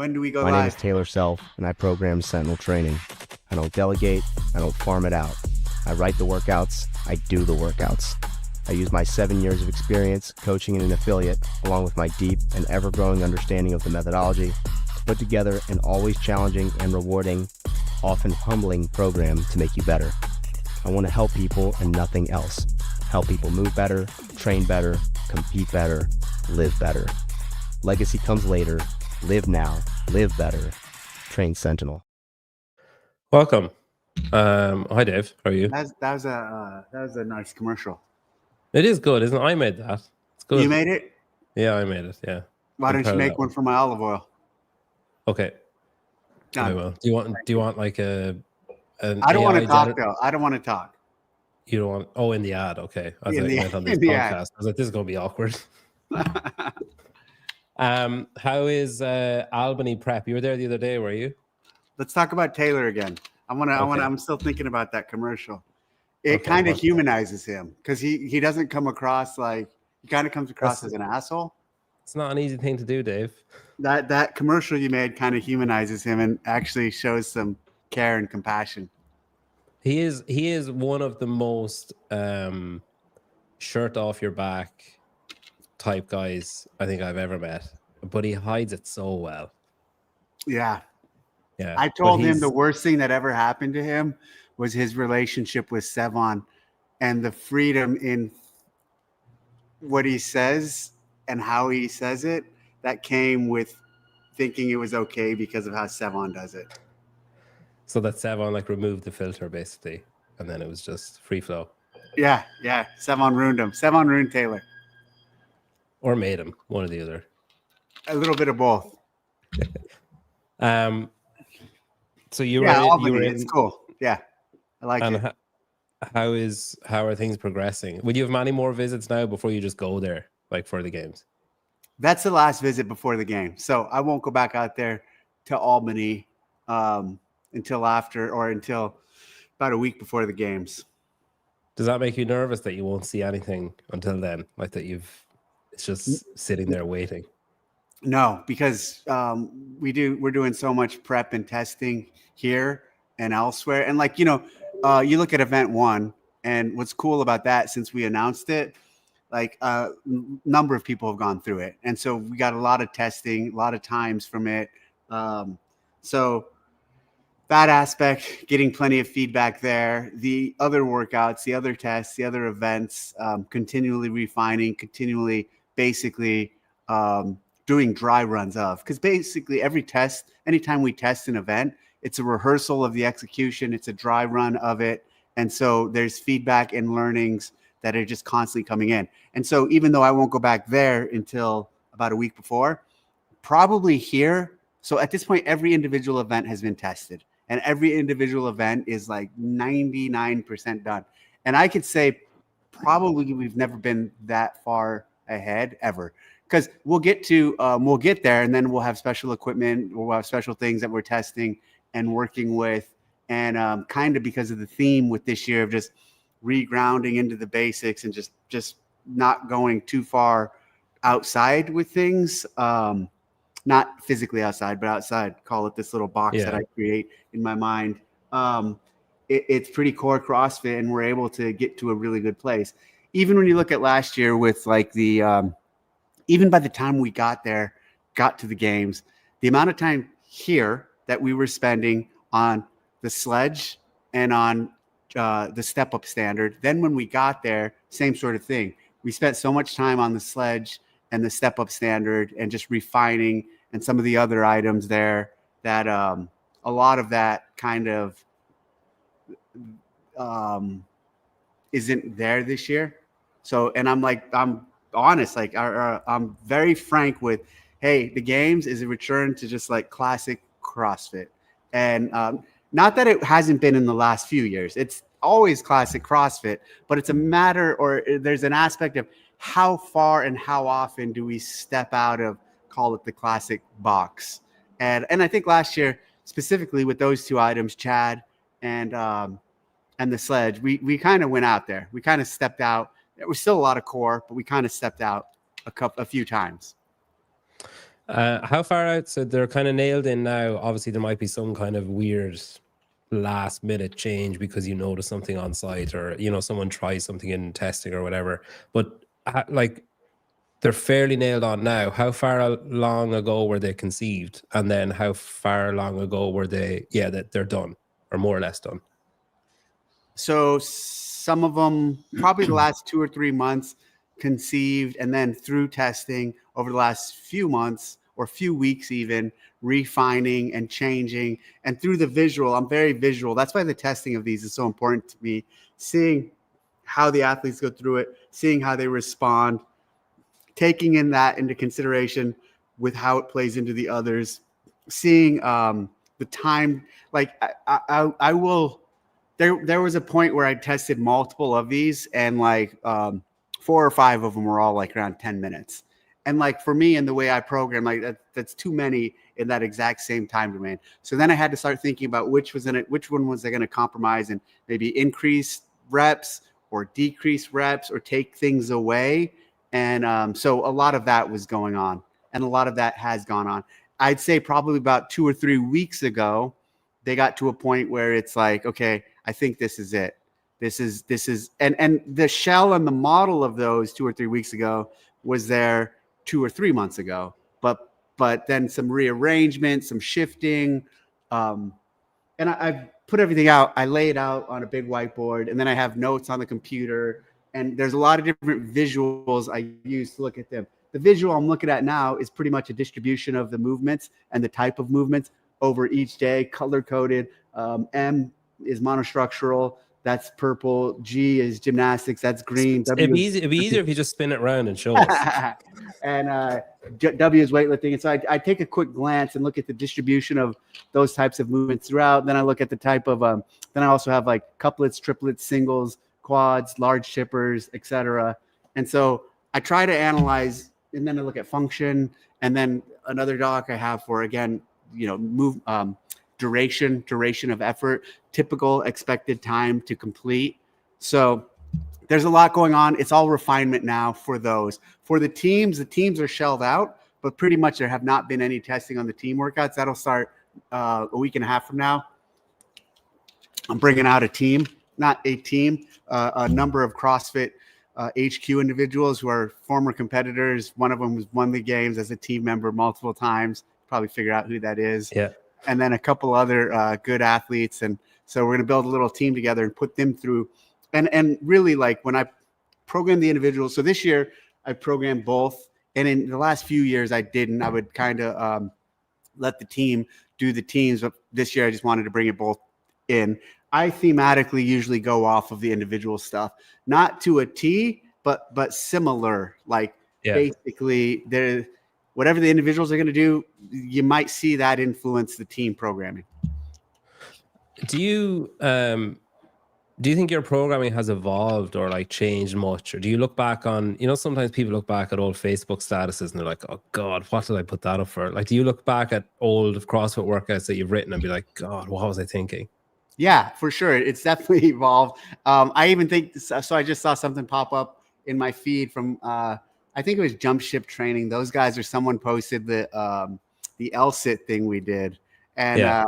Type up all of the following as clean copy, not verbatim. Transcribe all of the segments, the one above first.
When do we go My name is live? Taylor Self, and I program Sentinel training. I don't delegate. I don't farm it out. I write the workouts. I do the workouts. I use my 7 years of experience coaching in an affiliate, along with my deep and ever-growing understanding of the methodology, to put together an always challenging and rewarding, often humbling program to make you better. I want to help people and nothing else. Help people move better, train better, compete better, live better. Legacy comes later. Live now, live better. Train Sentinel. Welcome. Hi Dave, how are you? That was a nice commercial. It is good, isn't it? I made that. It's good. You made it? Yeah, I made it. Yeah. Why don't you make one for my olive oil? Okay. Done. I will. Do you want like an I don't want to talk though. I don't want to talk. You don't want? Oh, in the ad. Okay. I thought you meant on this in the podcast. ad. I was like, this is gonna be awkward. How is Albany prep? You were there the other day, were you? Let's talk about Taylor again. I'm still thinking about that commercial. It kind of humanizes him because he doesn't come across like he kind of comes across as an asshole. It's not an easy thing to do, Dave. That commercial you made kind of humanizes him and actually shows some care and compassion. He is one of the most shirt off your back type guys I think I've ever met, but he hides it so well. Yeah. Yeah. I told him the worst thing that ever happened to him was his relationship with Sevon and the freedom in what he says and how he says it that came with thinking it was okay because of how Sevon does it. So that Sevon like removed the filter basically, and then it was just free flow. Yeah. Sevon ruined him. Sevon ruined Taylor. Or made him, one or the other. A little bit of both. So you were in, it's cool. Yeah. I like it. How are things progressing? Would you have many more visits now before you just go there, like for the games? That's the last visit before the game. So I won't go back out there to Albany until about a week before the games. Does that make you nervous that you won't see anything until then? Like that it's just sitting there waiting? No, because we're doing so much prep and testing here and elsewhere. And like, you look at event 1 and what's cool about that, since we announced it, like a number of people have gone through it. And so we got a lot of testing, a lot of times from it. So that aspect, getting plenty of feedback there. The other workouts, the other tests, the other events, continually refining, continually basically doing dry runs of. Because basically every test, anytime we test an event, it's a rehearsal of the execution. It's a dry run of it. And so there's feedback and learnings that are just constantly coming in. And so even though I won't go back there until about a week before, probably here. So at this point, every individual event has been tested. And every individual event is like 99% done. And I could say probably we've never been that far ahead ever. Because we'll get there and then we'll have special equipment. We'll have special things that we're testing and working with. And kind of because of the theme with this year of just regrounding into the basics and just not going too far outside with things. Not physically outside, but outside. Call it this little box that I create in my mind. It's pretty core CrossFit, and we're able to get to a really good place. Even when you look at last year with like the, even by the time we got to the games, the amount of time here that we were spending on the sledge and on the step up standard. Then when we got there, same sort of thing. We spent so much time on the sledge and the step up standard and just refining and some of the other items there that a lot of that kind of isn't there this year. So, and I'm honest, like I'm very frank with, hey, the games is a return to just like classic CrossFit. And not that it hasn't been in the last few years. It's always classic CrossFit, but it's a matter, or there's an aspect of how far and how often do we step out of, call it the classic box. And I think last year, specifically with those two items, Chad and the sledge, we kind of went out there. We kind of stepped out. There was still a lot of core, but we kind of stepped out a few times. How far out? So they're kind of nailed in now. Obviously, there might be some kind of weird last minute change because you notice something on site, or someone tries something in testing or whatever. But like, they're fairly nailed on now. How far long ago were they conceived, and then how far long ago were they? Yeah, that they're done, or more or less done. So some of them probably the last 2 or 3 months conceived, and then through testing over the last few months or few weeks, even refining and changing. And through the visual, I'm very visual. That's why the testing of these is so important to me. Seeing how the athletes go through it, seeing how they respond, taking in that into consideration with how it plays into the others, seeing the time. Like I will. There was a point where I tested multiple of these, and like 4 or 5 of them were all like around 10 minutes. And like for me and the way I program, like that's too many in that exact same time domain. So then I had to start thinking about which one was I going to compromise and maybe increase reps or decrease reps or take things away. And so a lot of that was going on, and a lot of that has gone on. I'd say probably about 2 or 3 weeks ago, they got to a point where it's like, okay, I think this is it. This is, and the shell and the model of those 2 or 3 weeks ago was there 2 or 3 months ago, but then some rearrangement, some shifting, and I've put everything out. I lay it out on a big whiteboard, and then I have notes on the computer, and there's a lot of different visuals I use to look at them. The visual I'm looking at now is pretty much a distribution of the movements and the type of movements over each day, color coded. M is monostructural. That's purple. G is gymnastics. That's green. It'd be easier if you just spin it around and show us. And W is weightlifting. And so I take a quick glance and look at the distribution of those types of movements throughout. Then I look at the type of, then I also have like couplets, triplets, singles, quads, large chippers, etc. And so I try to analyze, and then I look at function, and then another doc I have for, again, move, duration of effort, typical expected time to complete. So there's a lot going on. It's all refinement now for those. For the teams are shelled out, but pretty much there have not been any testing on the team workouts. That'll start a week and a half from now. I'm bringing out a team, not a team, a number of CrossFit HQ individuals who are former competitors. One of them has won the games as a team member multiple times. Probably figure out who that is. Yeah. And then a couple other good athletes. And so we're going to build a little team together and put them through. And really, like, when I program the individuals, so this year I programmed both. And in the last few years, I didn't. I would kind of let the team do the teams. But this year, I just wanted to bring it both in. I thematically usually go off of the individual stuff, not to a T, but similar. Like, basically, whatever the individuals are going to do, you might see that influence the team programming. Do you think your programming has evolved or like changed much? Or do you look back on, sometimes people look back at old Facebook statuses and they're like, oh God, what did I put that up for? Like, do you look back at old CrossFit workouts that you've written and be like, God, what was I thinking? Yeah, for sure. It's definitely evolved. I even think, so I just saw something pop up in my feed from, I think it was Jump Ship Training. Those guys, or someone posted the L-sit thing we did. And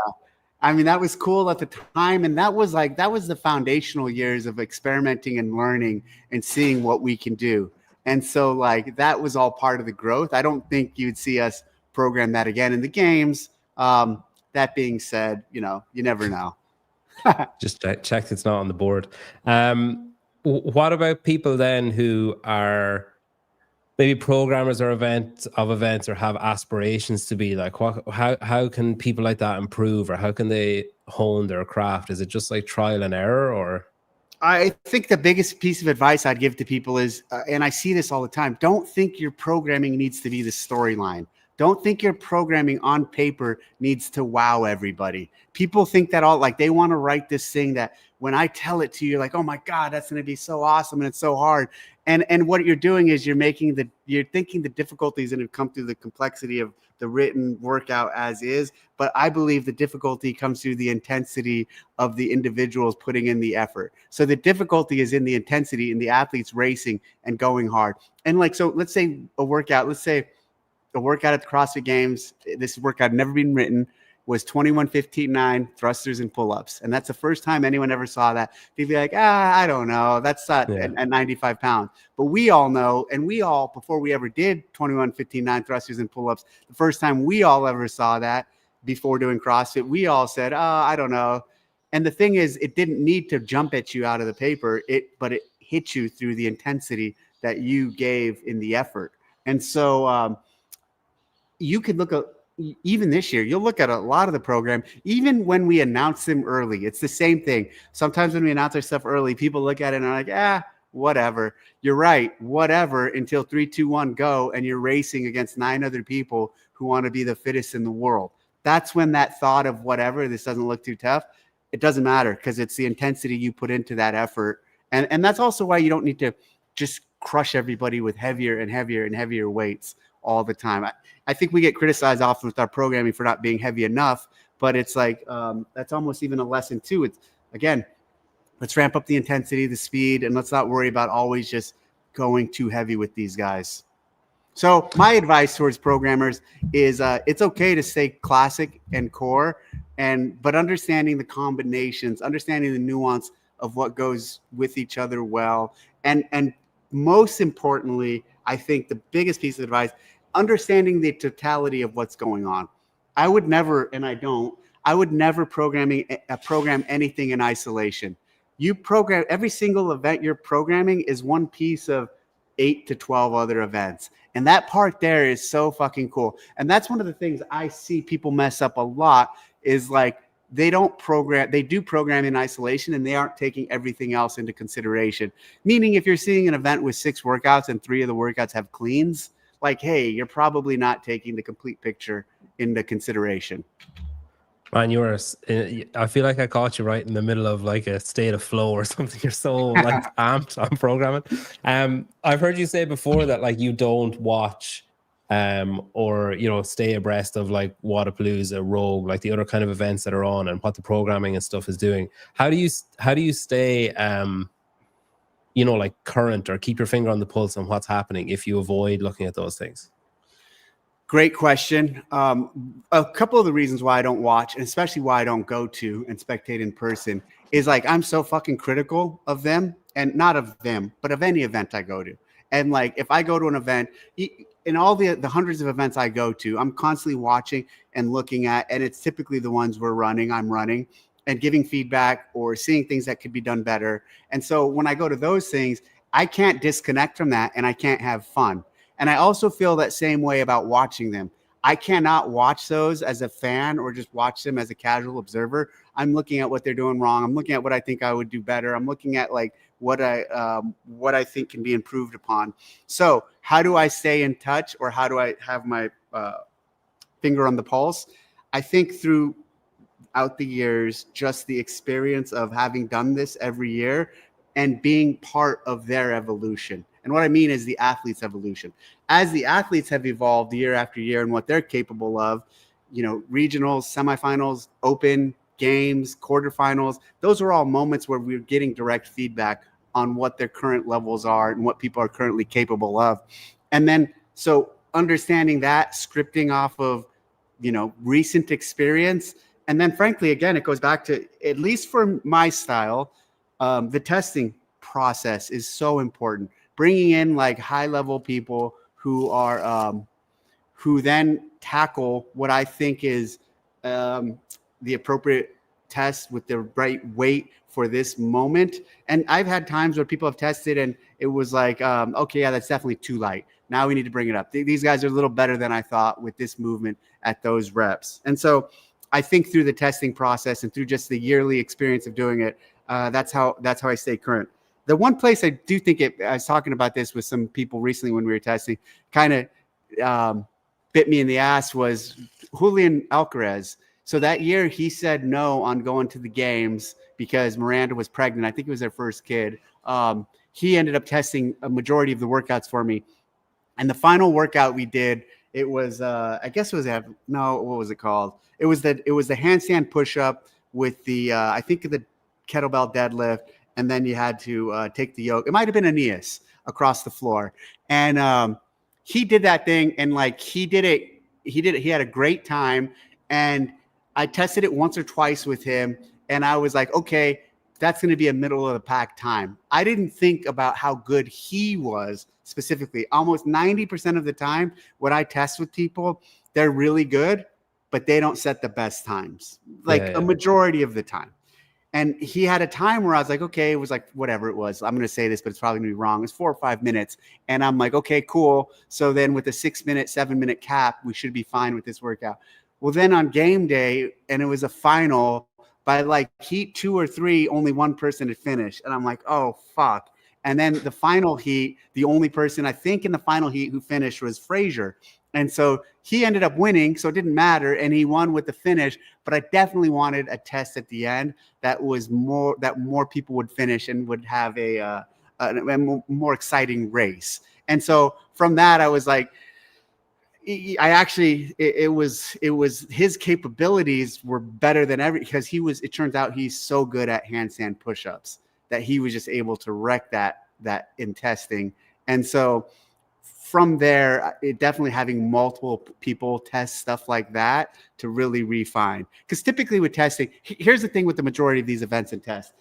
I mean, that was cool at the time. And that was the foundational years of experimenting and learning and seeing what we can do. And so like, that was all part of the growth. I don't think you'd see us program that again in the games. That being said, you never know. Just checked it's not on the board. What about people then who are maybe programmers or events or have aspirations to be like, how can people like that improve, or how can they hone their craft? Is it just like trial and error? Or I think the biggest piece of advice I'd give to people is, and I see this all the time, don't think your programming needs to be the storyline. Don't think your programming on paper needs to wow everybody. People think that they want to write this thing that when I tell it to you, you're like, oh my God, that's going to be so awesome. And it's so hard. And what you're doing is you're thinking the difficulties and have come through the complexity of the written workout as is. But I believe the difficulty comes through the intensity of the individuals putting in the effort. So the difficulty is in the intensity in the athletes racing and going hard. And so let's say a workout, let's say the workout at the CrossFit Games, this workout had never been written, was 21-15-9 thrusters and pull-ups. And that's the first time anyone ever saw that. They'd be like, I don't know. That's not at 95 pounds. But we all know, and we all, before we ever did 21-15-9 thrusters and pull-ups, the first time we all ever saw that before doing CrossFit, we all said, I don't know. And the thing is, it didn't need to jump at you out of the paper, but it hit you through the intensity that you gave in the effort. And so you could look at, even this year, you'll look at a lot of the program, even when we announce them early, it's the same thing. Sometimes when we announce our stuff early, people look at it and are like, whatever. You're right, whatever, until 3, 2, 1, go, and you're racing against 9 other people who want to be the fittest in the world. That's when that thought of whatever, this doesn't look too tough, it doesn't matter, because it's the intensity you put into that effort. And that's also why you don't need to just crush everybody with heavier and heavier and heavier weights all the time. I think we get criticized often with our programming for not being heavy enough, but it's like that's almost even a lesson too. It's, again, let's ramp up the intensity, the speed, and let's not worry about always just going too heavy with these guys. So my advice towards programmers is it's okay to stay classic and core, but understanding the combinations, understanding the nuance of what goes with each other well, and most importantly, I think the biggest piece of advice, understanding the totality of what's going on. I would never, and I would never program anything in isolation. You program every single event you're programming is one piece of 8 to 12 other events. And that part there is so fucking cool. And that's one of the things I see people mess up a lot is like, they do program in isolation and they aren't taking everything else into consideration. Meaning if you're seeing an event with 6 workouts and 3 of the workouts have cleans, like, hey, you're probably not taking the complete picture into consideration. Man, I feel like I caught you right in the middle of like a state of flow or something. You're so like amped on programming. I've heard you say before that like you don't watch or, you know, stay abreast of like Wodapalooza, Rogue, like the other kind of events that are on and what the programming and stuff is doing. How do you stay, you know, like current or keep your finger on the pulse on what's happening if you avoid looking at those things? Great question. A couple of the reasons why I don't watch, and especially why I don't go to and spectate in person, is like I'm so fucking critical of them, and not of them, but of any event I go to. And like if I go to an event, in all the hundreds of events I go to, I'm constantly watching and looking at, and it's typically the ones I'm running, and giving feedback or seeing things that could be done better. And so when I go to those things, I can't disconnect from that and I can't have fun. And I also feel that same way about watching them. I cannot watch those as a fan or just watch them as a casual observer. I'm looking at what they're doing wrong. I'm looking at what I think I would do better. I'm looking at like what I think can be improved upon. So how do I stay in touch, or how do I have my finger on the pulse? I think throughout the years, just the experience of having done this every year and being part of their evolution. And what I mean is the athlete's evolution. As the athletes have evolved year after year and what they're capable of, you know, regionals, semifinals, open, games, quarterfinals, those are all moments where we're getting direct feedback on what their current levels are and what people are currently capable of. And then, so understanding that, scripting off of, you know, recent experience. And then frankly, again, it goes back to, at least for my style, the testing process is so important. Bringing in like high level people who are, who then tackle what I think is the appropriate test with the right weight for this moment. And I've had times where people have tested and it was like, okay, yeah, that's definitely too light. Now we need to bring it up. These guys are a little better than I thought with this movement at those reps. And so I think through the testing process and through just the yearly experience of doing it, that's how I stay current. The one place I do think I was talking about this with some people recently when we were testing, kind of bit me in the ass, was Julian Alcaraz. So that year he said no on going to the games because Miranda was pregnant. I think it was their first kid. He ended up testing a majority of the workouts for me. And the final workout we did, it was, I guess it was, what was it called? It was the handstand push-up with the, I think the kettlebell deadlift. And then you had to take the yoke. It might've been Aeneas across the floor. And he did that thing, and like he had a great time. And I tested it once or twice with him, and I was like, okay, that's going to be a middle of the pack time. I didn't think about how good he was specifically. Almost 90% of the time when I test with people, they're really good, but they don't set the best times, like a majority of the time. And he had a time where I was like, okay, it was like whatever it was. I'm going to say this, but it's probably going to be wrong. It's 4 or 5 minutes. And I'm like, okay, cool. So then with a 6 minute, 7 minute cap, we should be fine with this workout. Well, then on game day, and it was a final, by like heat 2 or 3, only one person had finished. And I'm like, oh, fuck. And then the final heat, the only person I think in the final heat who finished was Frazier. And so he ended up winning, so it didn't matter, and he won with the finish. But I definitely wanted a test at the end that more people would finish and would have a more exciting race. And so from that, I was like, it was his capabilities were better than ever, because it turns out he's so good at handstand push-ups that he was just able to wreck that in testing. And so from there, it definitely having multiple people test stuff like that to really refine. Because typically with testing, here's the thing with the majority of these events and tests.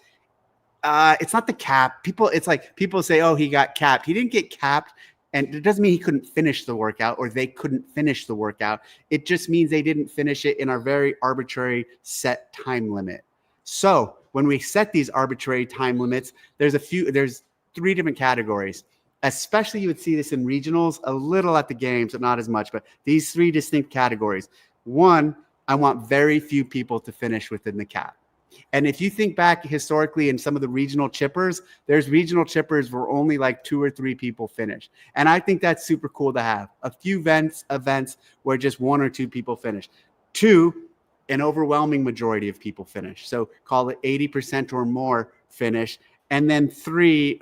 It's not the cap. It's like people say, oh, he got capped. He didn't get capped. And it doesn't mean he couldn't finish the workout or they couldn't finish the workout. It just means they didn't finish it in our very arbitrary set time limit. So when we set these arbitrary time limits, there's 3 different categories. Especially you would see this in regionals, a little at the games, but not as much. But these 3 distinct categories. 1, I want very few people to finish within the cap. And if you think back historically in some of the regional chippers, there's regional chippers where only like 2 or 3 people finish. And I think that's super cool to have. A few events where just 1 or 2 people finish. 2, an overwhelming majority of people finish. So call it 80% or more finish. And then 3,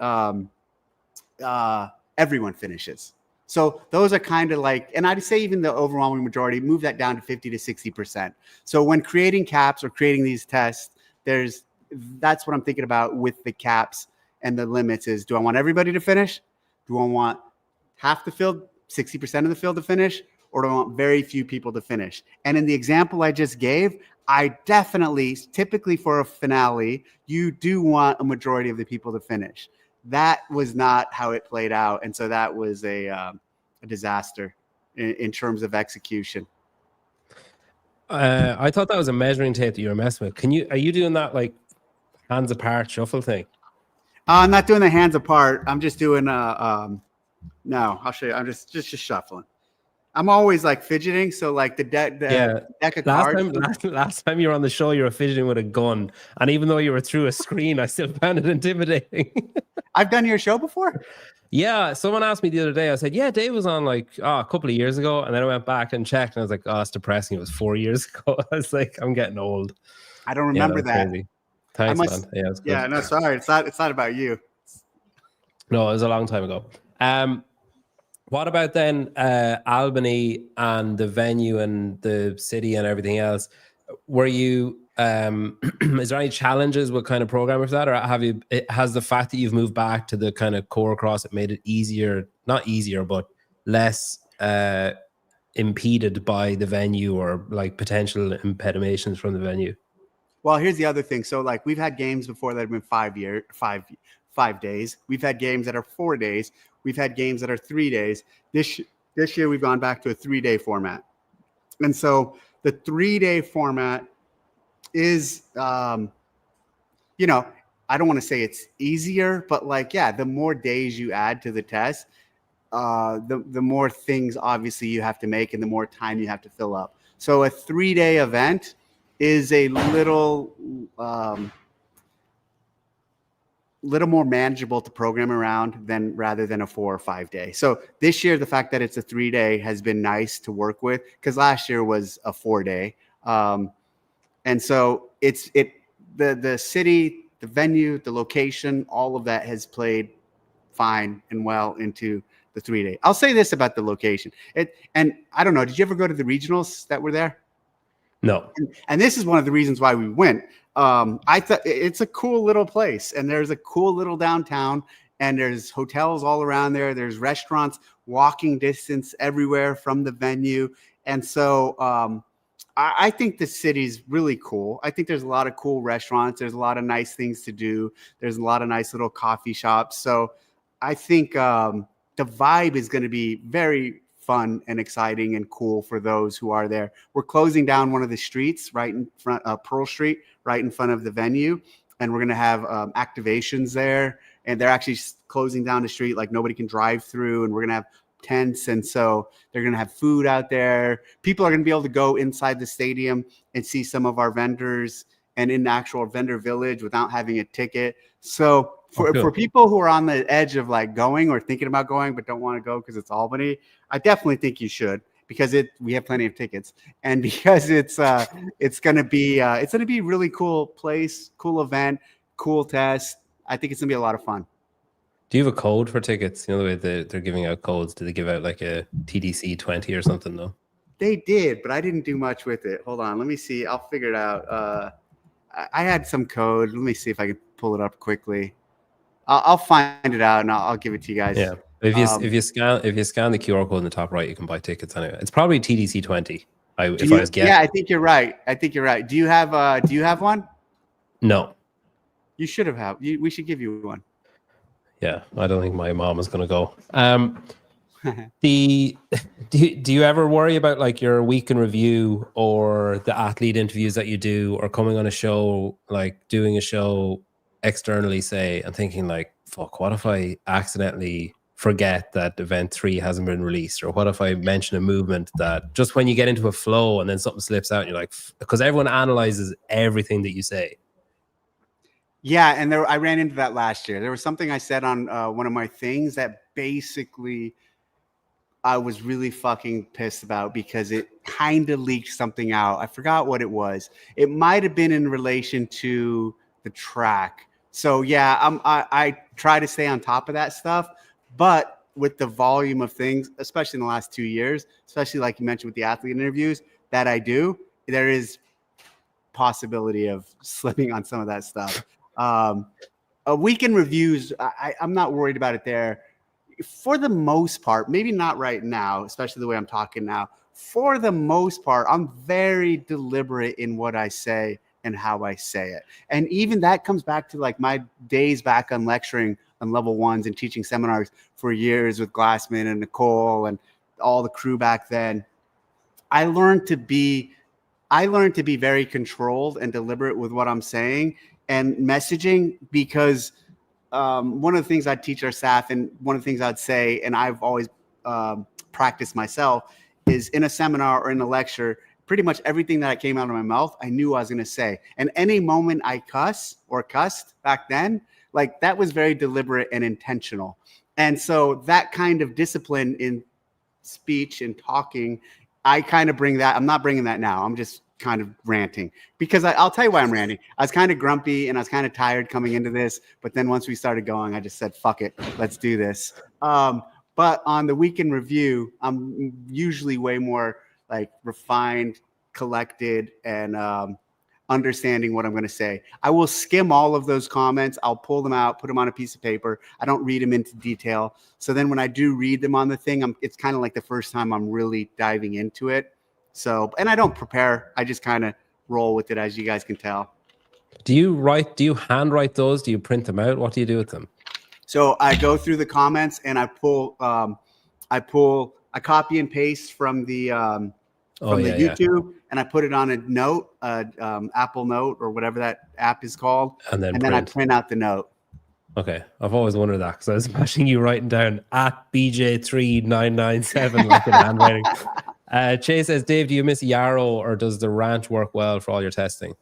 everyone finishes. So those are kind of like, and I'd say even the overwhelming majority, move that down to 50 to 60%. So when creating caps or creating these tests, that's what I'm thinking about with the caps and the limits is, do I want everybody to finish? Do I want half the field, 60% of the field to finish? Or do I want very few people to finish? And in the example I just gave, I definitely, typically for a finale, you do want a majority of the people to finish. That was not how it played out. And so that was a disaster in terms of execution. I thought that was a measuring tape that you were messing with. Are you doing that like hands apart shuffle thing? I'm not doing the hands apart. I'm just doing no, I'll show you. I'm just shuffling. I'm always like fidgeting. So like the deck of cards. Last time you were on the show, you were fidgeting with a gun. And even though you were through a screen, I still found it intimidating. I've done your show before. Yeah, someone asked me the other day. I said, yeah, Dave was on like a couple of years ago. And then I went back and checked and I was like, oh, it's depressing. It was 4 years ago. I was like, I'm getting old. I don't remember that. Crazy. Thanks, man. Yeah, it was good. Yeah, no, sorry. It's not about you. No, it was a long time ago. What about then Albany and the venue and the city and everything else? Were you is there any challenges with kind of programming for that, or has the fact that you've moved back to the kind of core cross it made it easier, not easier, but less impeded by the venue or like potential impediments from the venue? Well, here's the other thing. So like we've had games before that have been 5 days. We've had games that are 4 days. We've had games that are 3 days. This year we've gone back to a 3-day format. And so the 3-day format is, I don't want to say it's easier, but like, yeah, the more days you add to the test, the more things obviously you have to make and the more time you have to fill up. So a 3-day event is a little more manageable to program around rather than a 4 or 5 day. So this year, the fact that it's a 3-day has been nice to work with, because last year was a 4-day. And so the city, the venue, the location, all of that has played fine and well into the 3-day. I'll say this about the location. And I don't know, did you ever go to the regionals that were there? No. And this is one of the reasons why we went. I thought it's a cool little place, and there's a cool little downtown, and there's hotels all around there. There's restaurants. walking distance everywhere from the venue. And so I think the city's really cool. I think there's a lot of cool restaurants. There's a lot of nice things to do. There's a lot of nice little coffee shops. So I think the vibe is going to be very fun and exciting and cool for those who are there. We're closing down one of the streets right in front of Pearl Street, right in front of the venue. And we're going to have activations there. And they're actually closing down the street, like nobody can drive through. And we're going to have tents. And so they're going to have food out there. People are going to be able to go inside the stadium and see some of our vendors and in the actual vendor village without having a ticket. So for people who are on the edge of like going or thinking about going but don't want to go because it's Albany, I definitely think you should, because we have plenty of tickets, and because it's going to be a really cool place, cool event, cool test. I think it's going to be a lot of fun. Do you have a code for tickets? You know, the way they're giving out codes. Did they give out like a TDC 20 or something? No, they did, but I didn't do much with it. Hold on, let me see. I'll figure it out. I had some code. Let me see if I can pull it up quickly. I'll find it out and I'll give it to you guys. Yeah. If you scan the QR code in the top right, you can buy tickets anyway. It's probably TDC 20. If I was guessing. Yeah, I think you're right. Do you have one? No. You should have. We should give you one. Yeah, I don't think my mom is going to go. Do you ever worry about like your week in review or the athlete interviews that you do, or coming on a show, like doing a show externally, say, and thinking like, fuck, what if I accidentally forget that event 3 hasn't been released? Or what if I mention a movement that just when you get into a flow and then something slips out and you're like, because everyone analyzes everything that you say. Yeah, and I ran into that last year. There was something I said on one of my things that basically I was really fucking pissed about because it kind of leaked something out. I forgot what it was. It might have been in relation to the track. So yeah, I try to stay on top of that stuff, but with the volume of things, especially in the last 2 years, especially like you mentioned with the athlete interviews that I do, there is possibility of slipping on some of that stuff. A weekend reviews, I'm not worried about it there. For the most part, maybe not right now, especially the way I'm talking now. For the most part, I'm very deliberate in what I say and how I say it. And even that comes back to like my days back on lecturing on level 1s and teaching seminars for years with Glassman and Nicole and all the crew back then. I learned to be very controlled and deliberate with what I'm saying and messaging, because one of the things I'd teach our staff, and one of the things I'd say, and I've always practiced myself, is in a seminar or in a lecture, pretty much everything that came out of my mouth, I knew I was going to say. And any moment I cussed back then, like that was very deliberate and intentional. And so that kind of discipline in speech and talking, I kind of bring that. I'm not bringing that now. I'm just kind of ranting, because I'll tell you why I'm ranting. I was kind of grumpy and I was kind of tired coming into this, but then once we started going, I just said, fuck it, let's do this. But on the weekend review, I'm usually way more like refined, collected, and understanding what I'm going to say. I will skim all of those comments. I'll pull them out, put them on a piece of paper. I don't read them into detail. So then when I do read them on the thing, it's kind of like the first time I'm really diving into it. So, and I don't prepare. I just kind of roll with it, as you guys can tell. Do you handwrite those? Do you print them out? What do you do with them? So I go through the comments and I copy and paste from the YouTube, and I put it on a note, Apple Note or whatever that app is called. And then I print out the note. Okay. I've always wondered that, because I was imagining you writing down at BJ3997 like in handwriting. Chase says, Dave, do you miss Yarao, or does the ranch work well for all your testing?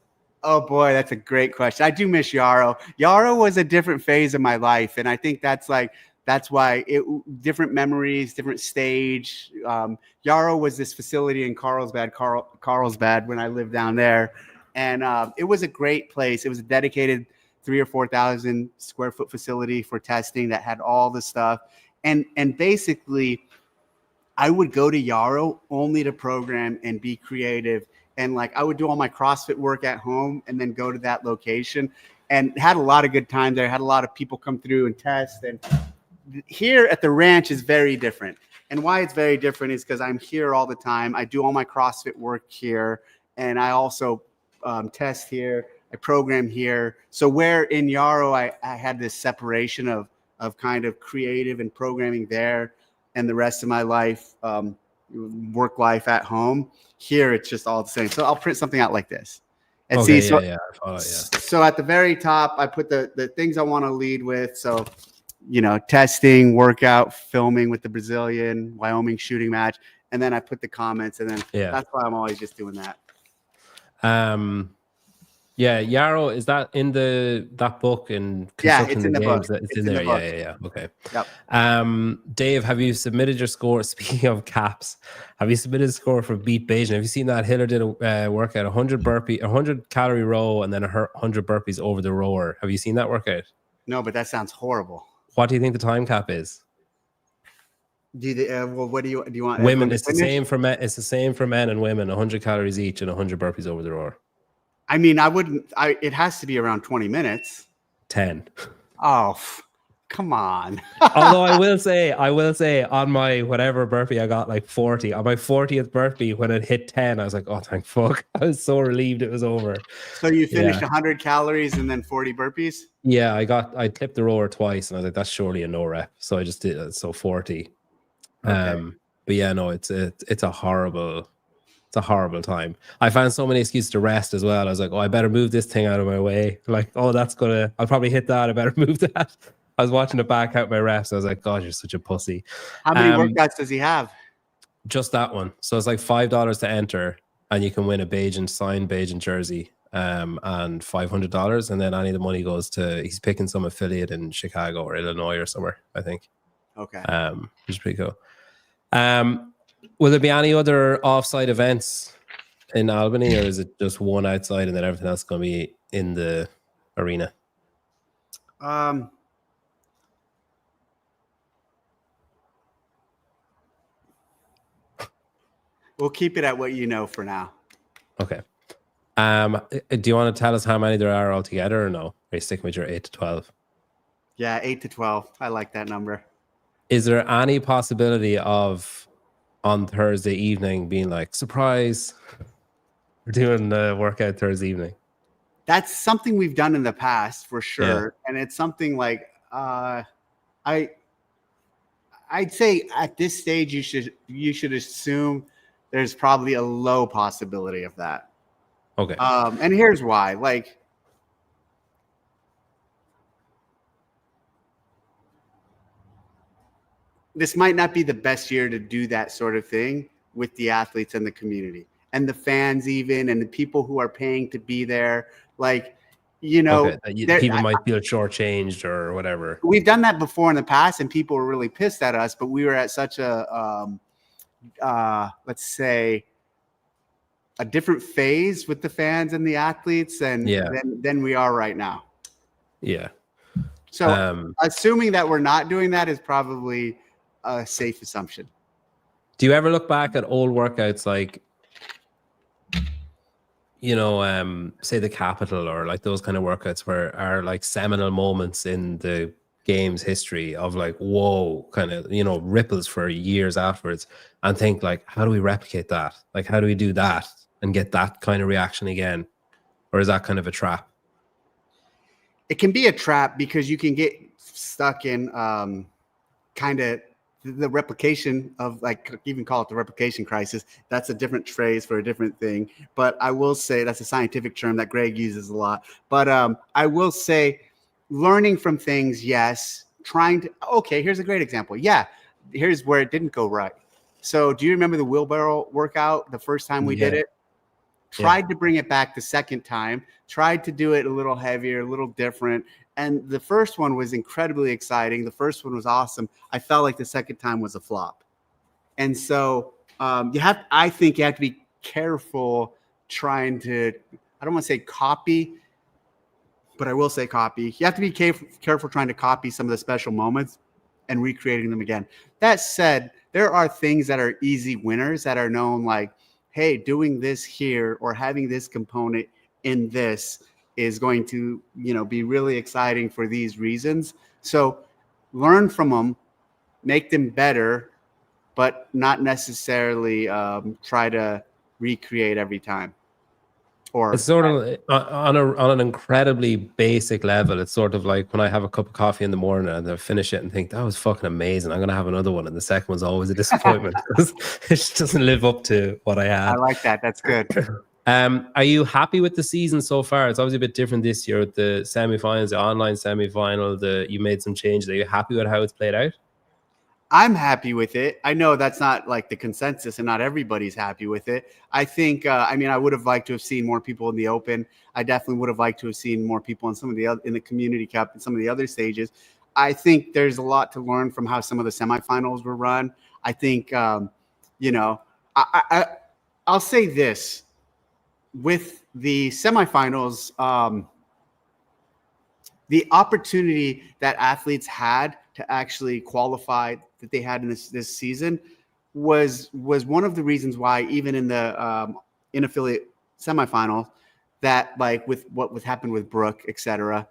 Oh boy, that's a great question. I do miss Yarao. Yarao was a different phase of my life, and I think that's why different memories, different stage. Yarao was this facility in Carlsbad when I lived down there, and it was a great place. It was a dedicated 3,000 or 4,000 square foot facility for testing that had all the stuff, and basically, I would go to Yarao only to program and be creative. And like I would do all my CrossFit work at home and then go to that location, and had a lot of good time there. Had a lot of people come through and test. And here at the ranch is very different. And why it's very different is because I'm here all the time. I do all my CrossFit work here, and I also test here. I program here. So where in Yarao I had this separation of kind of creative and programming there, and the rest of my life, work life at home. Here it's just all the same. So I'll print something out like this. And Okay, see, I follow it, yeah. so at the very top, I put the things I want to lead with. So, testing, workout, filming with the Brazilian, Wyoming shooting match. And then I put the comments, and then that's why I'm always just doing that. Yeah, Yarao, is that in that book in construction it's in the games? book. It's in there. Yeah. Okay. Yep. Dave, have you submitted your score? Speaking of caps, have you submitted a score for Beat Beijing? Have you seen that Hiller did a workout, 100 calorie row, and then 100 burpees over the rower? Have you seen that workout? No, but that sounds horrible. What do you think the time cap is? What do you want? Women, it's the same for men. It's the same for men and women. 100 calories each and 100 burpees over the rower. I mean, it has to be around 20 minutes. 10. Oh, come on. Although I will say on my whatever burpee, I got like 40. On my 40th burpee, when it hit 10, I was like, oh, thank fuck. I was so relieved it was over. So you finished 100 calories and then 40 burpees? Yeah, I clipped the rower twice, and I was like, that's surely a no rep. So I just did it. So 40. Okay. But yeah, no, it's a horrible time. I found so many excuses to rest as well. I was like, oh, I better move this thing out of my way. Like, oh, I'll probably hit that. I better move that. I was watching it back out my reps. I was like, God, you're such a pussy. How many workouts does he have? Just that one. So it's like $5 to enter, and you can win a signed Beijing jersey, and $500. And then any of the money goes to, he's picking some affiliate in Chicago or Illinois or somewhere, I think. Okay. Which is pretty cool. Will there be any other offsite events in Albany, or is it just one outside and then everything else going to be in the arena? We'll keep it at what you know for now. Okay. Do you want to tell us how many there are altogether, or no? Are you sticking with your 8 to 12? Yeah, 8 to 12. I like that number. Is there any possibility of on Thursday evening being like, surprise, we're doing the workout Thursday evening? That's something we've done in the past for sure. Yeah. And it's something like I'd say at this stage you should assume there's probably a low possibility of that. Okay. And here's why. Like, this might not be the best year to do that sort of thing with the athletes and the community and the fans even, and the people who are paying to be there. Like, people might feel shortchanged or whatever. We've done that before in the past, and people were really pissed at us, but we were at such a, let's say, a different phase with the fans and the athletes than we are right now. Yeah. So assuming that we're not doing that is probably a safe assumption. Do you ever look back at old workouts like, say the Capitol or like those kind of workouts where are like seminal moments in the game's history of like, whoa, kind of, ripples for years afterwards, and think like, how do we replicate that? Like, how do we do that and get that kind of reaction again? Or is that kind of a trap? It can be a trap because you can get stuck in kind of the replication of, like, even call it the replication crisis. That's a different phrase for a different thing. But I will say that's a scientific term that Greg uses a lot. But I will say learning from things, yes. Here's a great example. Yeah, here's where it didn't go right. So do you remember the wheelbarrow workout the first time we did it? Tried to bring it back the second time, tried to do it a little heavier, a little different. And the first one was incredibly exciting. The first one was awesome. I felt like the second time was a flop. And so I think you have to be careful trying to, I don't want to say copy, but I will say copy. You have to be careful trying to copy some of the special moments and recreating them again. That said, there are things that are easy winners that are known, like, hey, doing this here or having this component in this is going to, be really exciting for these reasons. So learn from them, make them better, but not necessarily try to recreate every time. Or it's sort of on an incredibly basic level. It's sort of like when I have a cup of coffee in the morning and I finish it and think that was fucking amazing, I'm gonna have another one, and the second one's always a disappointment because it just doesn't live up to what I had. I like that. That's good. Are you happy with the season so far? It's obviously a bit different this year with the semifinals, the online semifinal. You made some changes. Are you happy with how it's played out? I'm happy with it. I know that's not like the consensus and not everybody's happy with it. I think, I mean, I would have liked to have seen more people in the open. I definitely would have liked to have seen more people in some of the in the community cup and some of the other stages. I think there's a lot to learn from how some of the semifinals were run. I think, you know, I'll say this with the semifinals, the opportunity that athletes had to actually qualify that they had in this season was one of the reasons why even in the in affiliate semifinal that like with what was happened with Brooke, etc.,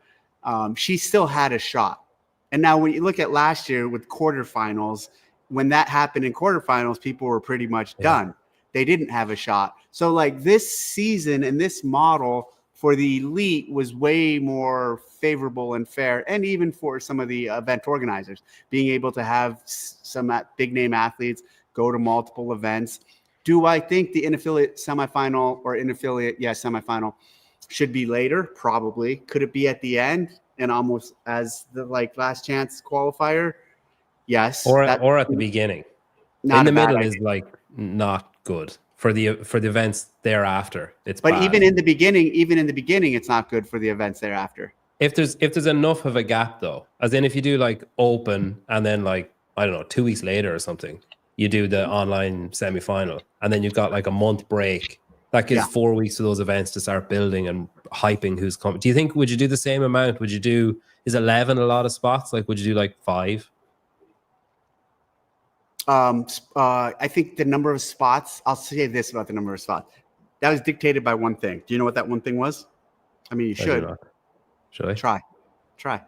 she still had a shot. And now when you look at last year with quarterfinals, when that happened in quarterfinals, people were pretty much done. They didn't have a shot. So like this season and this model for the elite was way more favorable and fair, and even for some of the event organizers, being able to have some big name athletes go to multiple events. Do I think the in-affiliate semifinal or in-affiliate, semifinal should be later? Probably. Could it be at the end and almost as the like last chance qualifier? Yes. Or at the beginning. In the middle is like not good. For the events thereafter, it's but bad. even in the beginning, it's not good for the events thereafter. If there's enough of a gap though, as in if you do like open and then like, I don't know, 2 weeks later or something, you do the online semifinal and then you've got like a month break, that gives 4 weeks for those events to start building and hyping who's coming. Do you think, would you do the same amount? Would you do, is 11 a lot of spots? Like, would you do like 5? I think the number of spots, I'll say this about the number of spots. That was dictated by one thing. Do you know what that one thing was? I mean, you should. Should I? Try.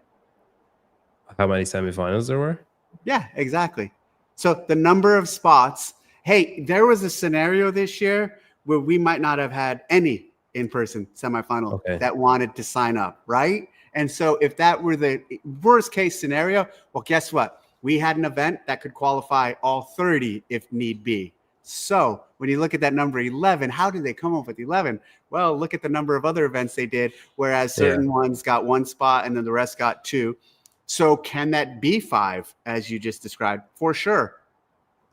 How many semifinals there were? Yeah, exactly. So the number of spots. Hey, there was a scenario this year where we might not have had any in-person semifinal that wanted to sign up, right? And so if that were the worst case scenario, well, guess what? We had an event that could qualify all 30 if need be. So when you look at that number 11, how did they come up with 11? Well, look at the number of other events they did, whereas certain ones got 1 spot and then the rest got 2. So can that be 5, as you just described? For sure.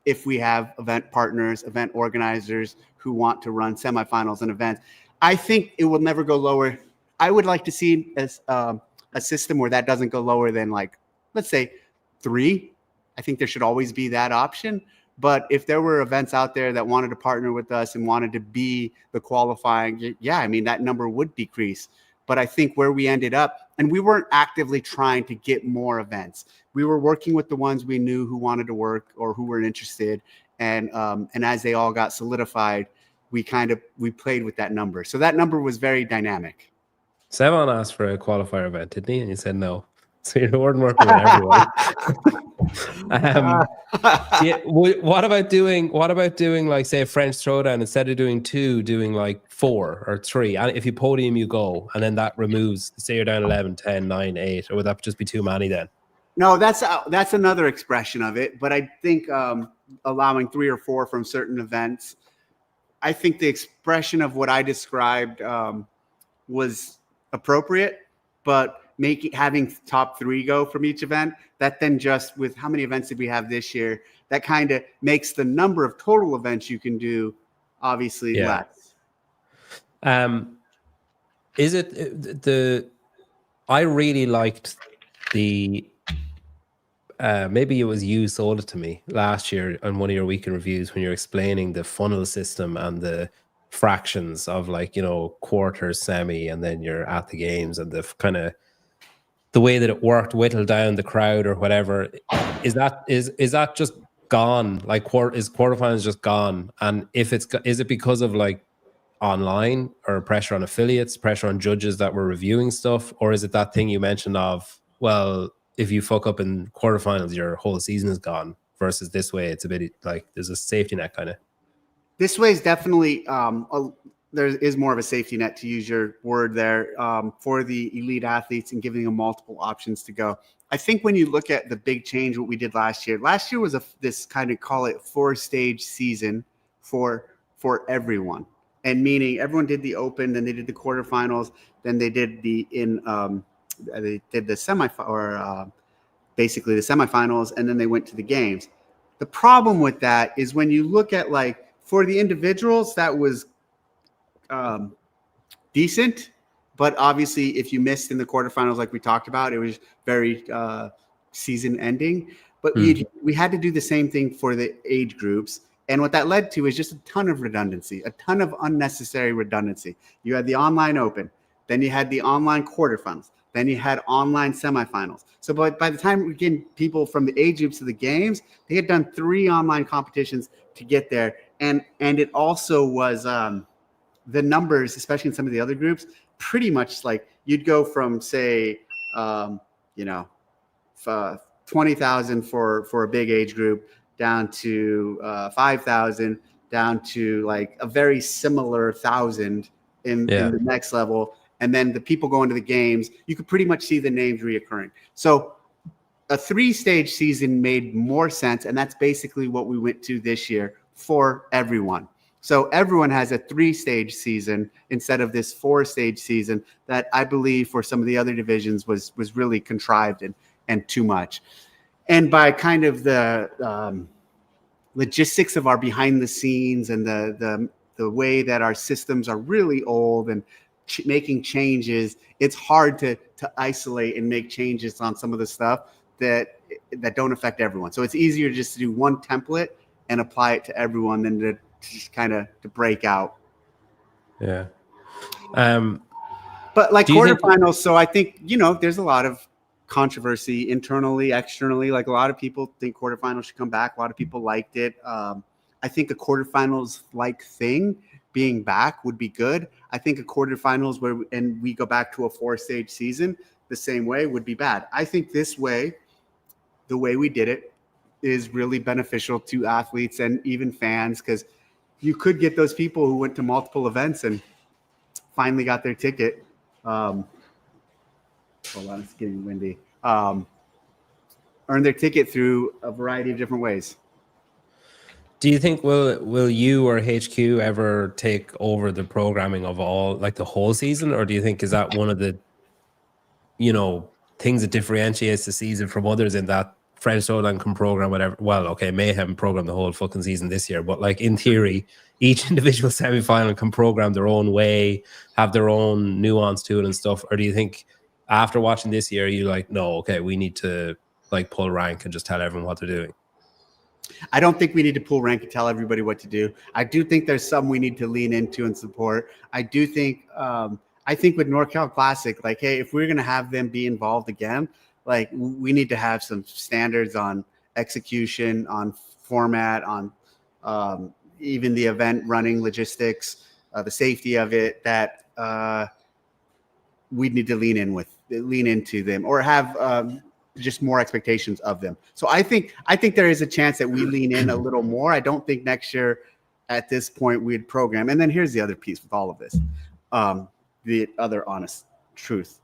If we have event partners, event organizers who want to run semifinals and events, I think it will never go lower. I would like to see a system where that doesn't go lower than like, let's say, 3. I think there should always be that option. But if there were events out there that wanted to partner with us and wanted to be the qualifying, I mean, that number would decrease. But I think where we ended up, and we weren't actively trying to get more events. We were working with the ones we knew who wanted to work or who were interested. And as they all got solidified, we played with that number. So that number was very dynamic. Sevon asked for a qualifier event, didn't he? And you said no. So you weren't working with everyone. What about doing like, say, a French Throwdown, instead of doing 2, doing like 4 or 3? And if you podium, you go, and then that removes, say you're down 11, 10, 9, 8, or would that just be too many then? No, that's another expression of it. But I think allowing 3 or 4 from certain events, I think the expression of what I described was appropriate, but having top 3 go from each event, that then just with how many events did we have this year, that kind of makes the number of total events you can do obviously less. Is it I really liked the maybe it was you sold it to me last year on one of your weekend reviews when you're explaining the funnel system and the fractions of, like, you know, quarter, semi, and then you're at the games, and the kind of the way that it worked, whittle down the crowd or whatever. Is that just gone? Like, is quarterfinals just gone? And if is it because of like online or pressure on affiliates, pressure on judges that were reviewing stuff, or is it that thing you mentioned of, well, if you fuck up in quarterfinals, your whole season is gone? versus this way, it's a bit like there's a safety net kind of. This way is definitely there is more of a safety net, to use your word there, for the elite athletes and giving them multiple options to go. I think when you look at the big change, what we did last year was this kind of, call it 4-stage season for everyone, and meaning everyone did the open, then they did the quarterfinals, then they did the semi, or basically the semifinals, and then they went to the games. The problem with that is when you look at, like, for the individuals, that was decent, but obviously if you missed in the quarterfinals, like we talked about, it was very season ending. But we had to do the same thing for the age groups. And what that led to is just a ton of redundancy, a ton of unnecessary redundancy. You had the online open, then you had the online quarterfinals, then you had online semifinals. So by the time we get people from the age groups to the games, they had done 3 online competitions to get there. And it also was the numbers, especially in some of the other groups, pretty much like you'd go from, say, 20,000 for a big age group down to 5,000, down to like a very similar 1,000 in the next level. And then the people going to the games, you could pretty much see the names reoccurring. So a 3-stage season made more sense. And that's basically what we went to this year for everyone. So everyone has a 3-stage season instead of this 4-stage season that I believe for some of the other divisions was really contrived and too much. And by kind of the logistics of our behind the scenes and the way that our systems are really old and making changes, it's hard to isolate and make changes on some of the stuff that don't affect everyone. So it's easier just to do one template and apply it to everyone than to just kind of to break out. Yeah. But like quarterfinals, so I think, there's a lot of controversy internally, externally. Like, a lot of people think quarterfinals should come back. A lot of people liked it. I think a quarterfinals like thing being back would be good. I think a quarterfinals and we go back to a 4-stage season the same way would be bad. I think this way, the way we did it, is really beneficial to athletes and even fans, because you could get those people who went to multiple events and finally got their ticket. Hold on, it's getting windy. Earn their ticket through a variety of different ways. Do you think will you or HQ ever take over the programming of all, like, the whole season, or do you think is that one of the things that differentiates the season from others, in that French Throwdown can program whatever? Well, okay, Mayhem programmed the whole fucking season this year, but like in theory, each individual semi-final can program their own way, have their own nuance to it and stuff? Or do you think after watching this year, you're like, no, okay, we need to like pull rank and just tell everyone what they're doing? I don't think we need to pull rank and tell everybody what to do. I do think there's some we need to lean into and support. I do think, I think with NorCal Classic, like, hey, if we're going to have them be involved again, like, we need to have some standards on execution, on format, on even the event running logistics, the safety of it, that we need to lean into them, or have just more expectations of them. So I think there is a chance that we lean in a little more. I don't think next year at this point we'd program. And then here's the other piece with all of this. The other honest truth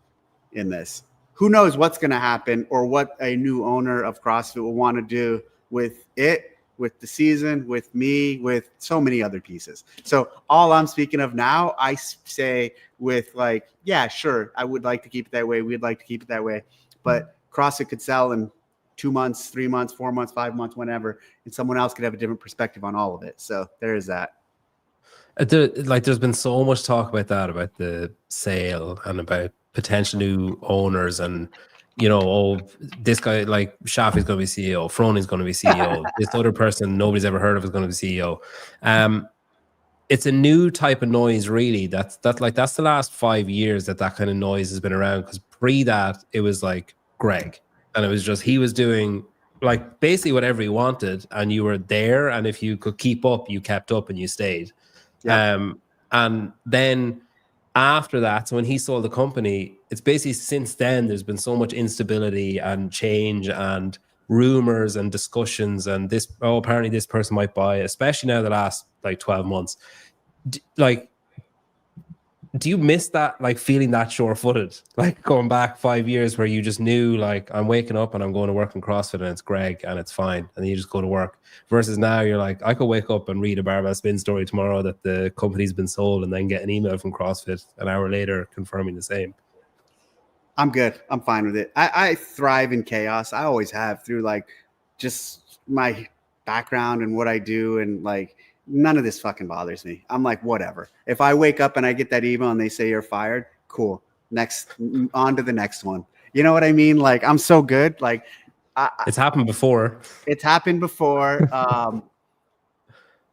in this. Who knows what's going to happen, or what a new owner of CrossFit will want to do with it, with the season, with me, with so many other pieces. So all I'm speaking of now, I say with, like, yeah, sure, I would like to keep it that way. We'd like to keep it that way. But CrossFit could sell in 2 months, 3 months, 4 months, 5 months, whenever, and someone else could have a different perspective on all of it. So there is that. There's been so much talk about that, about the sale and about potential new owners, and this guy like Shafi's going to be CEO, Froni's going to be CEO, this other person nobody's ever heard of is going to be CEO. It's a new type of noise, really. That's the last 5 years that kind of noise has been around, because pre that it was like Greg, and it was just, he was doing like basically whatever he wanted, and you were there, and if you could keep up, you kept up and you stayed. Yeah. And then after that, so when he sold the company, it's basically since then there's been so much instability and change, and rumors and discussions and this, oh, apparently this person might buy, especially now the last like 12 months. Do you miss that, like feeling that sure-footed, like going back 5 years where you just knew, like, I'm waking up and I'm going to work in CrossFit and it's Greg and it's fine, and then you just go to work, versus now you're like, I could wake up and read a barbell spin story tomorrow that the company's been sold and then get an email from CrossFit an hour later confirming the same? I'm good. I'm fine with it. I thrive in chaos. I always have, through like just my background and what I do, and like none of this fucking bothers me. I'm like, whatever. If I wake up and I get that email and they say you're fired, cool. Next, on to the next one. You know what I mean? Like, I'm so good. Like, it's happened before. It's happened before.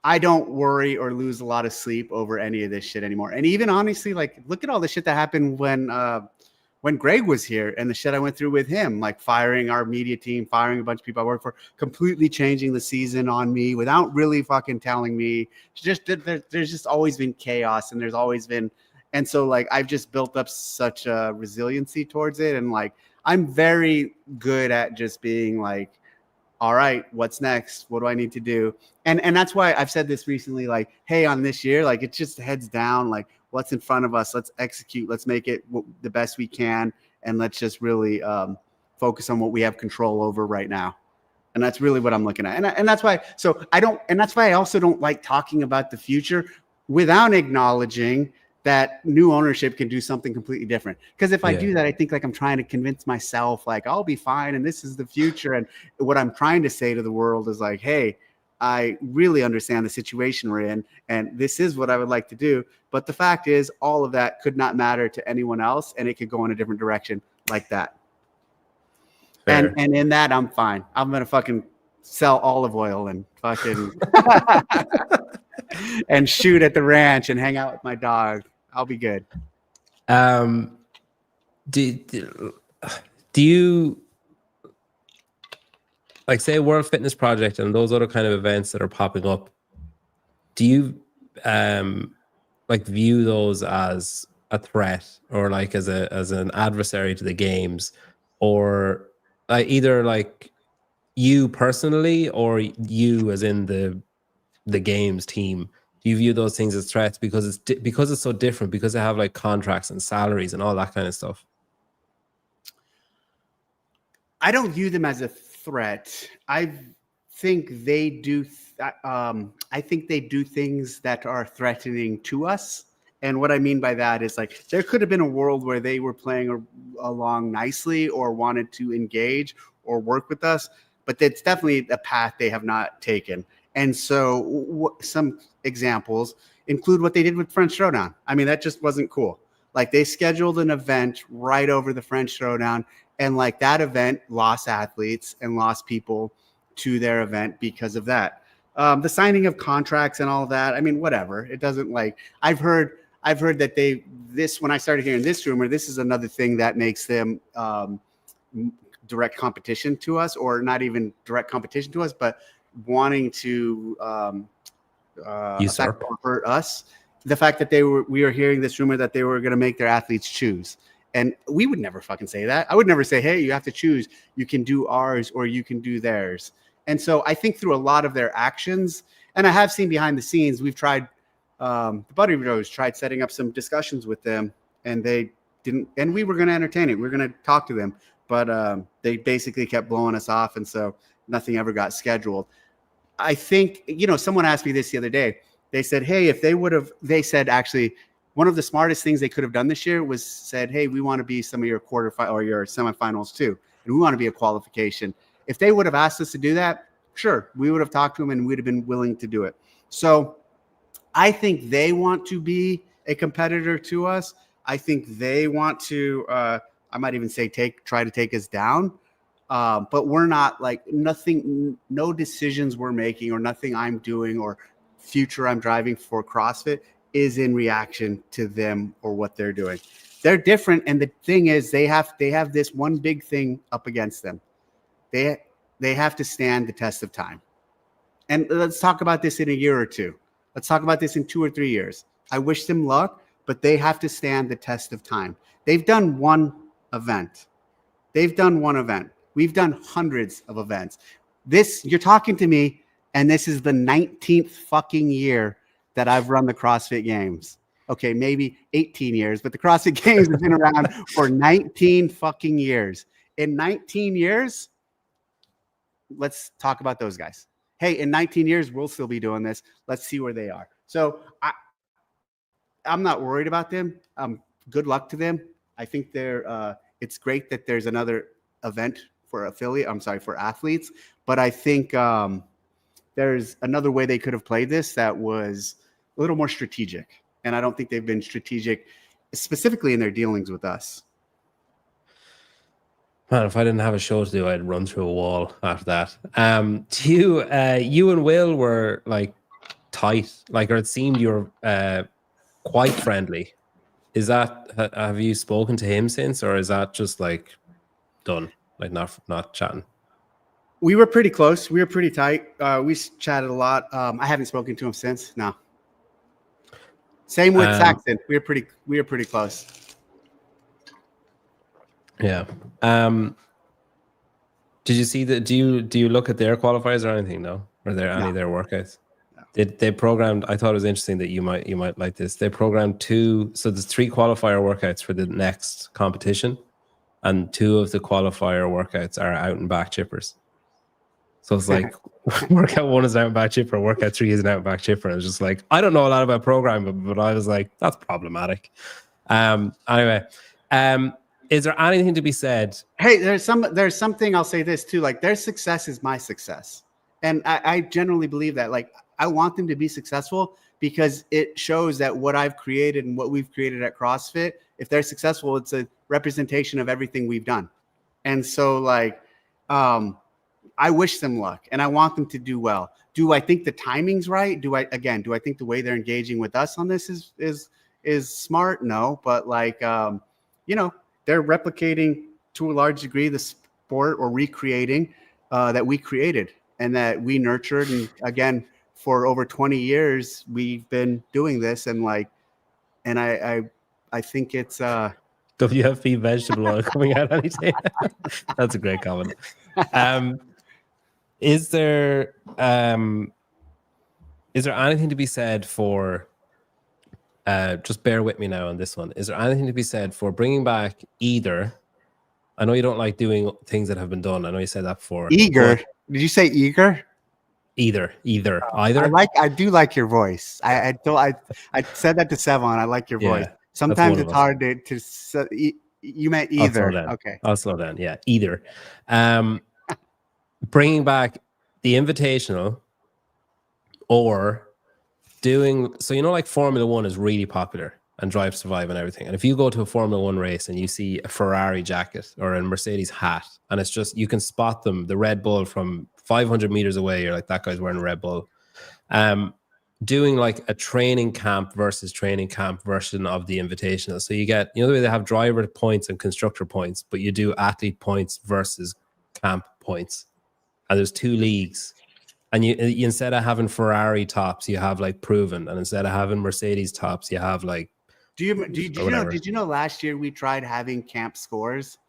I don't worry or lose a lot of sleep over any of this shit anymore. And even honestly, like, look at all the shit that happened when Greg was here, and the shit I went through with him, like firing our media team, firing a bunch of people I work for, completely changing the season on me without really fucking telling me. There's just always been chaos, and there's always been, and so like I've just built up such a resiliency towards it, and like I'm very good at just being like, all right, what's next? What do I need to do? And that's why I've said this recently, like, hey, on this year, like it's just heads down, like what's in front of us. Let's execute. Let's make it the best we can. And let's just really focus on what we have control over right now. And that's really what I'm looking at. And that's why, that's why I also don't like talking about the future without acknowledging that new ownership can do something completely different. Because if I do that, I think like I'm trying to convince myself, like I'll be fine and this is the future. And what I'm trying to say to the world is like, hey, I really understand the situation we're in, and this is what I would like to do. But the fact is, all of that could not matter to anyone else, and it could go in a different direction like that. And in that, I'm fine. I'm gonna fucking sell olive oil and fucking and shoot at the ranch and hang out with my dog. I'll be good. Do you, like, say World Fitness Project and those other kind of events that are popping up, do you like view those as a threat, or like as an adversary to the games, or either like you personally or you as in the games team? Do you view those things as threats because it's so different, because they have like contracts and salaries and all that kind of stuff? I don't view them as a threat. I think they do. I think they do things that are threatening to us. And what I mean by that is, like, there could have been a world where they were playing along nicely or wanted to engage or work with us, but it's definitely a path they have not taken. And so some examples include what they did with French Throwdown. I mean, that just wasn't cool. Like, they scheduled an event right over the French Throwdown, and like that event lost athletes and lost people to their event because of that. The signing of contracts and all of that, I mean, whatever. It doesn't, like, I've heard that when I started hearing this rumor, this is another thing that makes them direct competition to us, or not even direct competition to us, but wanting to affect or hurt us. The fact that we are hearing this rumor that they were going to make their athletes choose. And we would never fucking say that. I would never say, hey, you have to choose. You can do ours or you can do theirs. And so I think through a lot of their actions, and I have seen behind the scenes, we've tried, the Buddy Bros tried setting up some discussions with them, and they didn't, and we were going to entertain it. We were going to talk to them, but they basically kept blowing us off. And so nothing ever got scheduled. I think, someone asked me this the other day. They said, hey, they said, actually, one of the smartest things they could have done this year was said, hey, we want to be some of your quarterfinal or your semifinals too. And we want to be a qualification. If they would have asked us to do that, sure, we would have talked to them and we'd have been willing to do it. So I think they want to be a competitor to us. I think they want to, I might even say try to take us down. But we're not, like, no decisions we're making or nothing I'm doing or future I'm driving for CrossFit is in reaction to them or what they're doing. They're different. And the thing is, they have this one big thing up against them. They have to stand the test of time. And let's talk about this in a year or two. Let's talk about this in 2 or 3 years. I wish them luck, but they have to stand the test of time. They've done one event. We've done hundreds of events. You're talking to me, and this is the 19th fucking year that I've run the CrossFit Games. Okay, maybe 18 years, but the CrossFit Games have been around for 19 fucking years. In 19 years, let's talk about those guys. Hey, in 19 years, we'll still be doing this. Let's see where they are. So I'm not worried about them. Good luck to them. I think it's great that there's another event for athletes, but I think there's another way they could have played this that was a little more strategic. And I don't think they've been strategic specifically in their dealings with us. Man, if I didn't have a show to do, I'd run through a wall after that. You and Will were like tight, or it seemed you were quite friendly. Is that, have you spoken to him since, or is that just like done, like not chatting? We were pretty close. We were pretty tight. We chatted a lot. I haven't spoken to him since. No. Same with Saxon. We were pretty close. Yeah. Did you see that? Do you look at their qualifiers or anything? No. Or any of their workouts? No. They programmed. I thought it was interesting that you might like this. They programmed so there's 3 qualifier workouts for the next competition, and 2 of the qualifier workouts are out and back chippers. So it's like workout 1 is out and back chipper, workout 3 is an out and back chipper. And it's just like, I don't know a lot about programming, but I was like, that's problematic. Anyway, is there anything to be said? Hey, there's something I'll say this too. Like, their success is my success. And I generally believe that. Like, I want them to be successful because it shows that what I've created and what we've created at CrossFit, if they're successful, it's a representation of everything we've done. And so like, I wish them luck and I want them to do well. Do I think the timing's right? Do I think the way they're engaging with us on this is smart? No, but like, they're replicating to a large degree the sport or recreating that we created and that we nurtured. And again, for over 20 years, we've been doing this. And like, and I think it's WFP vegetable oil coming out anytime. That's a great comment. Is there anything to be said for just bear with me now on this one. Is there anything to be said for bringing back either? I know you don't like doing things that have been done. I know you said that before. Eager. Did you say eager? Either. I do like your voice. I said that to Sevon. I like your voice. Sometimes it's hard to you meant either. Okay. I'll slow down. Yeah, either. Bringing back the Invitational or doing, so like Formula 1 is really popular and Drive to Survive and everything. And if you go to a Formula 1 race and you see a Ferrari jacket or a Mercedes hat, and it's just, you can spot them, the Red Bull from 500 meters away, you're like, that guy's wearing a Red Bull. Doing like a training camp versus training camp version of the Invitational. So you get, the way they have driver points and constructor points, but you do athlete points versus camp points. And there's 2 leagues. And you instead of having Ferrari tops, you have like Proven. And instead of having Mercedes tops, you have like, did you know last year we tried having camp scores?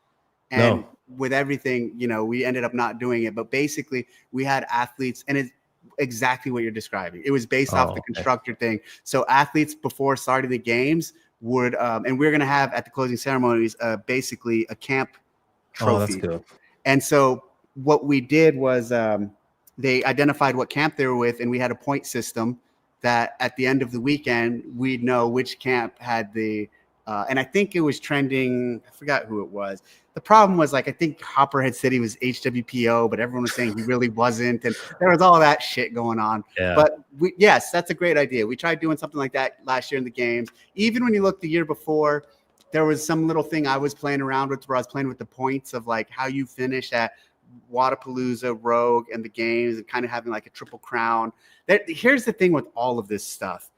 And with everything, we ended up not doing it. But basically we had athletes, and it's exactly what you're describing. It was based off the constructor thing. So athletes before starting the games would, and we're going to have at the closing ceremonies, basically a camp trophy. Oh, that's cool. And so what we did was they identified what camp they were with, and we had a point system that at the end of the weekend, we'd know which camp had the, and I think it was trending, I forgot who it was. The problem was, like, I think Hopperhead said he was HWPO, but everyone was saying he really wasn't. And there was all that shit going on. Yeah. But yes, that's a great idea. We tried doing something like that last year in the games. Even when you look the year before, there was some little thing I was playing around with where I was playing with the points of like how you finish at Wadapalooza, Rogue, and the games, and kind of having like a triple crown. Here's the thing with all of this stuff.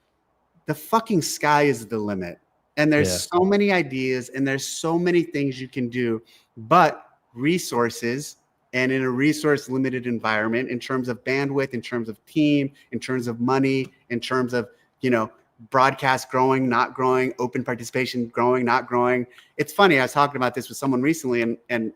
The fucking sky is the limit. And there's so many ideas and there's so many things you can do, but resources, and in a resource limited environment, in terms of bandwidth, in terms of team, in terms of money, in terms of, broadcast growing, not growing, open participation growing, not growing. It's funny. I was talking about this with someone recently, and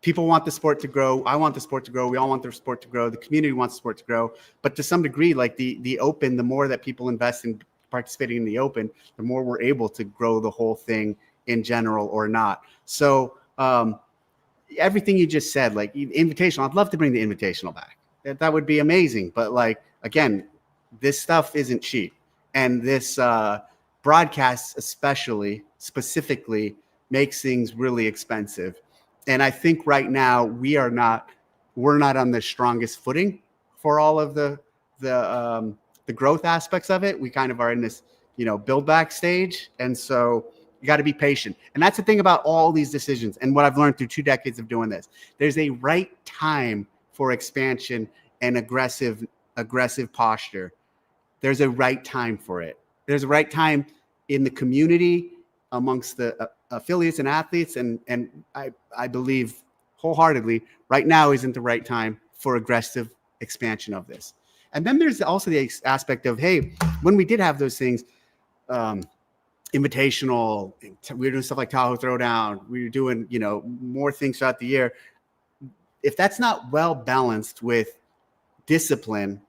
people want the sport to grow. I want the sport to grow. We all want the sport to grow. The community wants the sport to grow. But to some degree, like the open, the more that people invest in participating in the open, the more we're able to grow the whole thing in general or not. So everything you just said, like Invitational, I'd love to bring the Invitational back. That would be amazing. But like, again, this stuff isn't cheap. And this broadcast specifically makes things really expensive. And I think right now we're not on the strongest footing for all of the growth aspects of it. We kind of are in this, build back stage. And so you got to be patient. And that's the thing about all these decisions. And what I've learned through 2 decades of doing this, there's a right time for expansion and aggressive posture. There's a right time for it. There's a right time in the community amongst the affiliates and athletes. And I believe wholeheartedly right now isn't the right time for aggressive expansion of this. And then there's also the aspect of, hey, when we did have those things, Invitational, we were doing stuff like Tahoe Throwdown, we were doing, more things throughout the year. If that's not well balanced with discipline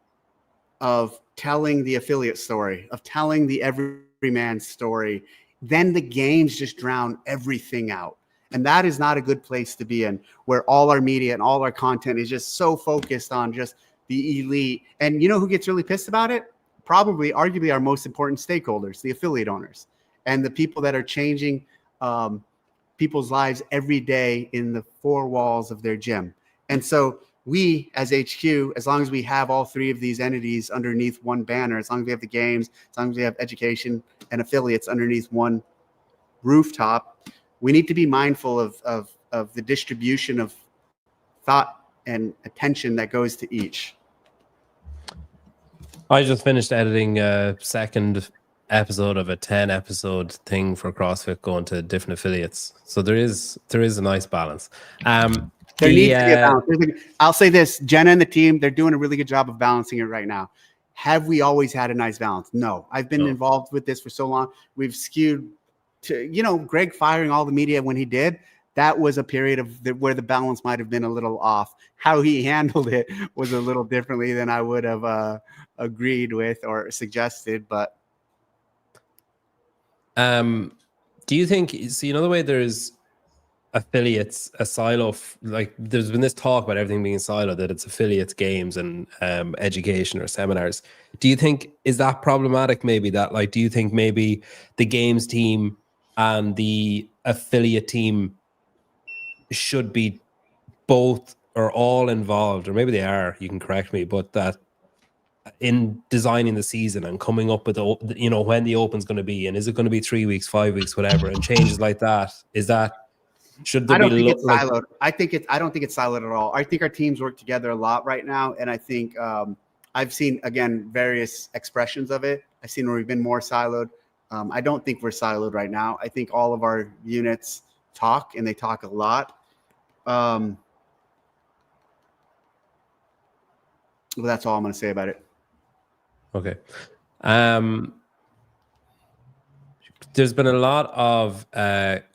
of telling the affiliate story, of telling the everyman story, then the games just drown everything out. And that is not a good place to be in, where all our media and all our content is just so focused on just the elite. And you know who gets really pissed about it? Probably, arguably, our most important stakeholders, the affiliate owners, and the people that are changing people's lives every day in the 4 walls of their gym. And so we, as HQ, as long as we have all 3 of these entities underneath one banner, as long as we have the games, as long as we have education and affiliates underneath one rooftop, we need to be mindful of the distribution of thought and attention that goes to each. I just finished editing a second episode of a 10-episode thing for CrossFit going to different affiliates. So there is a nice balance. There needs to be a balance. I'll say this, Jenna and the team, they're doing a really good job of balancing it right now. Have we always had a nice balance? No. I've been involved with this for so long. We've skewed to, Greg firing all the media when he did. That was a period where the balance might have been a little off. How he handled it was a little differently than I would have agreed with or suggested. But do you think, so the way there's affiliates, a silo, like there's been this talk about everything being siloed, that it's affiliates, games, and education or seminars. Do you think, is that problematic? Maybe that, like, do you think maybe the games team and the affiliate team should be both or all involved, or maybe they are, you can correct me, but that in designing the season and coming up with when the open's going to be, and is it going to be 3 weeks, 5 weeks, whatever, and changes like that, should there I don't be think it's siloed. I don't think it's siloed at all. I think our teams work together a lot right now, and I think I've seen, again, various expressions of it. I've seen where we've been more siloed. I don't think we're siloed right now. I think all of our units talk, and they talk a lot. Well, that's all I'm going to say about it. Okay. There's been a lot of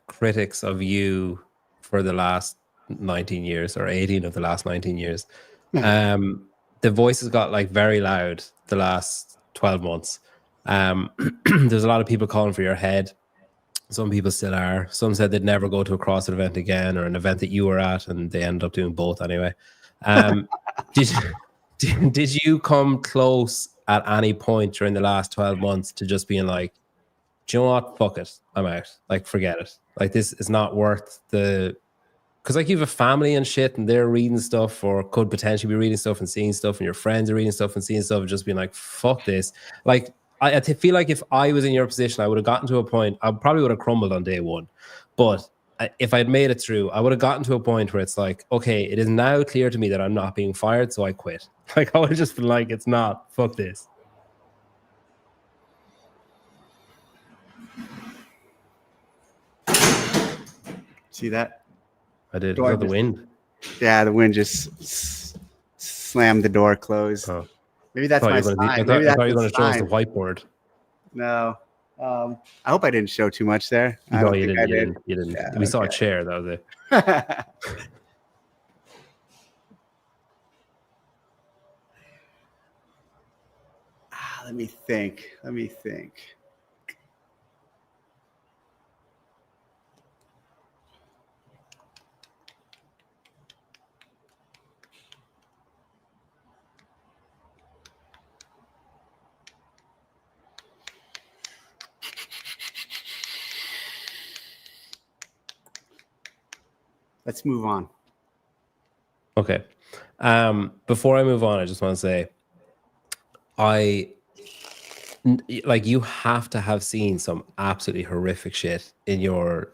critics of you for the last 19 years or 18 of the last 19 years. The voices got like very loud the last 12 months. There's a lot of people calling for your head. Some people still are. Some said they'd never go to a CrossFit event again, or an event that you were at, and they ended up doing both anyway. Did you come close at any point during the last 12 months to just being like, do you know what? Fuck it. I'm out. Like, forget it. Like, this is not worth the... Because, like, you have a family and shit, and they're reading stuff, or could potentially be reading stuff and seeing stuff, and your friends are reading stuff and seeing stuff, and just being like, fuck this. Like, I feel like if I was in your position, I would have gotten to a point, I probably would have crumbled on day one. But if I'd made it through, I would have gotten to a point where it's like, okay, it is now clear to me that I'm not being fired, so I quit. Like, I would have just been like, it's not, fuck this. See that? I did. Was that the wind? Yeah, the wind just slammed the door closed. Oh. Maybe that's my sign. I thought you were going to show us the whiteboard. No. I hope I didn't show too much there. No, you didn't. You didn't. Yeah, we saw a chair. That was it. Let me think. Let's move on. Okay. Before I move on, I just want to say, you have to have seen some absolutely horrific shit in your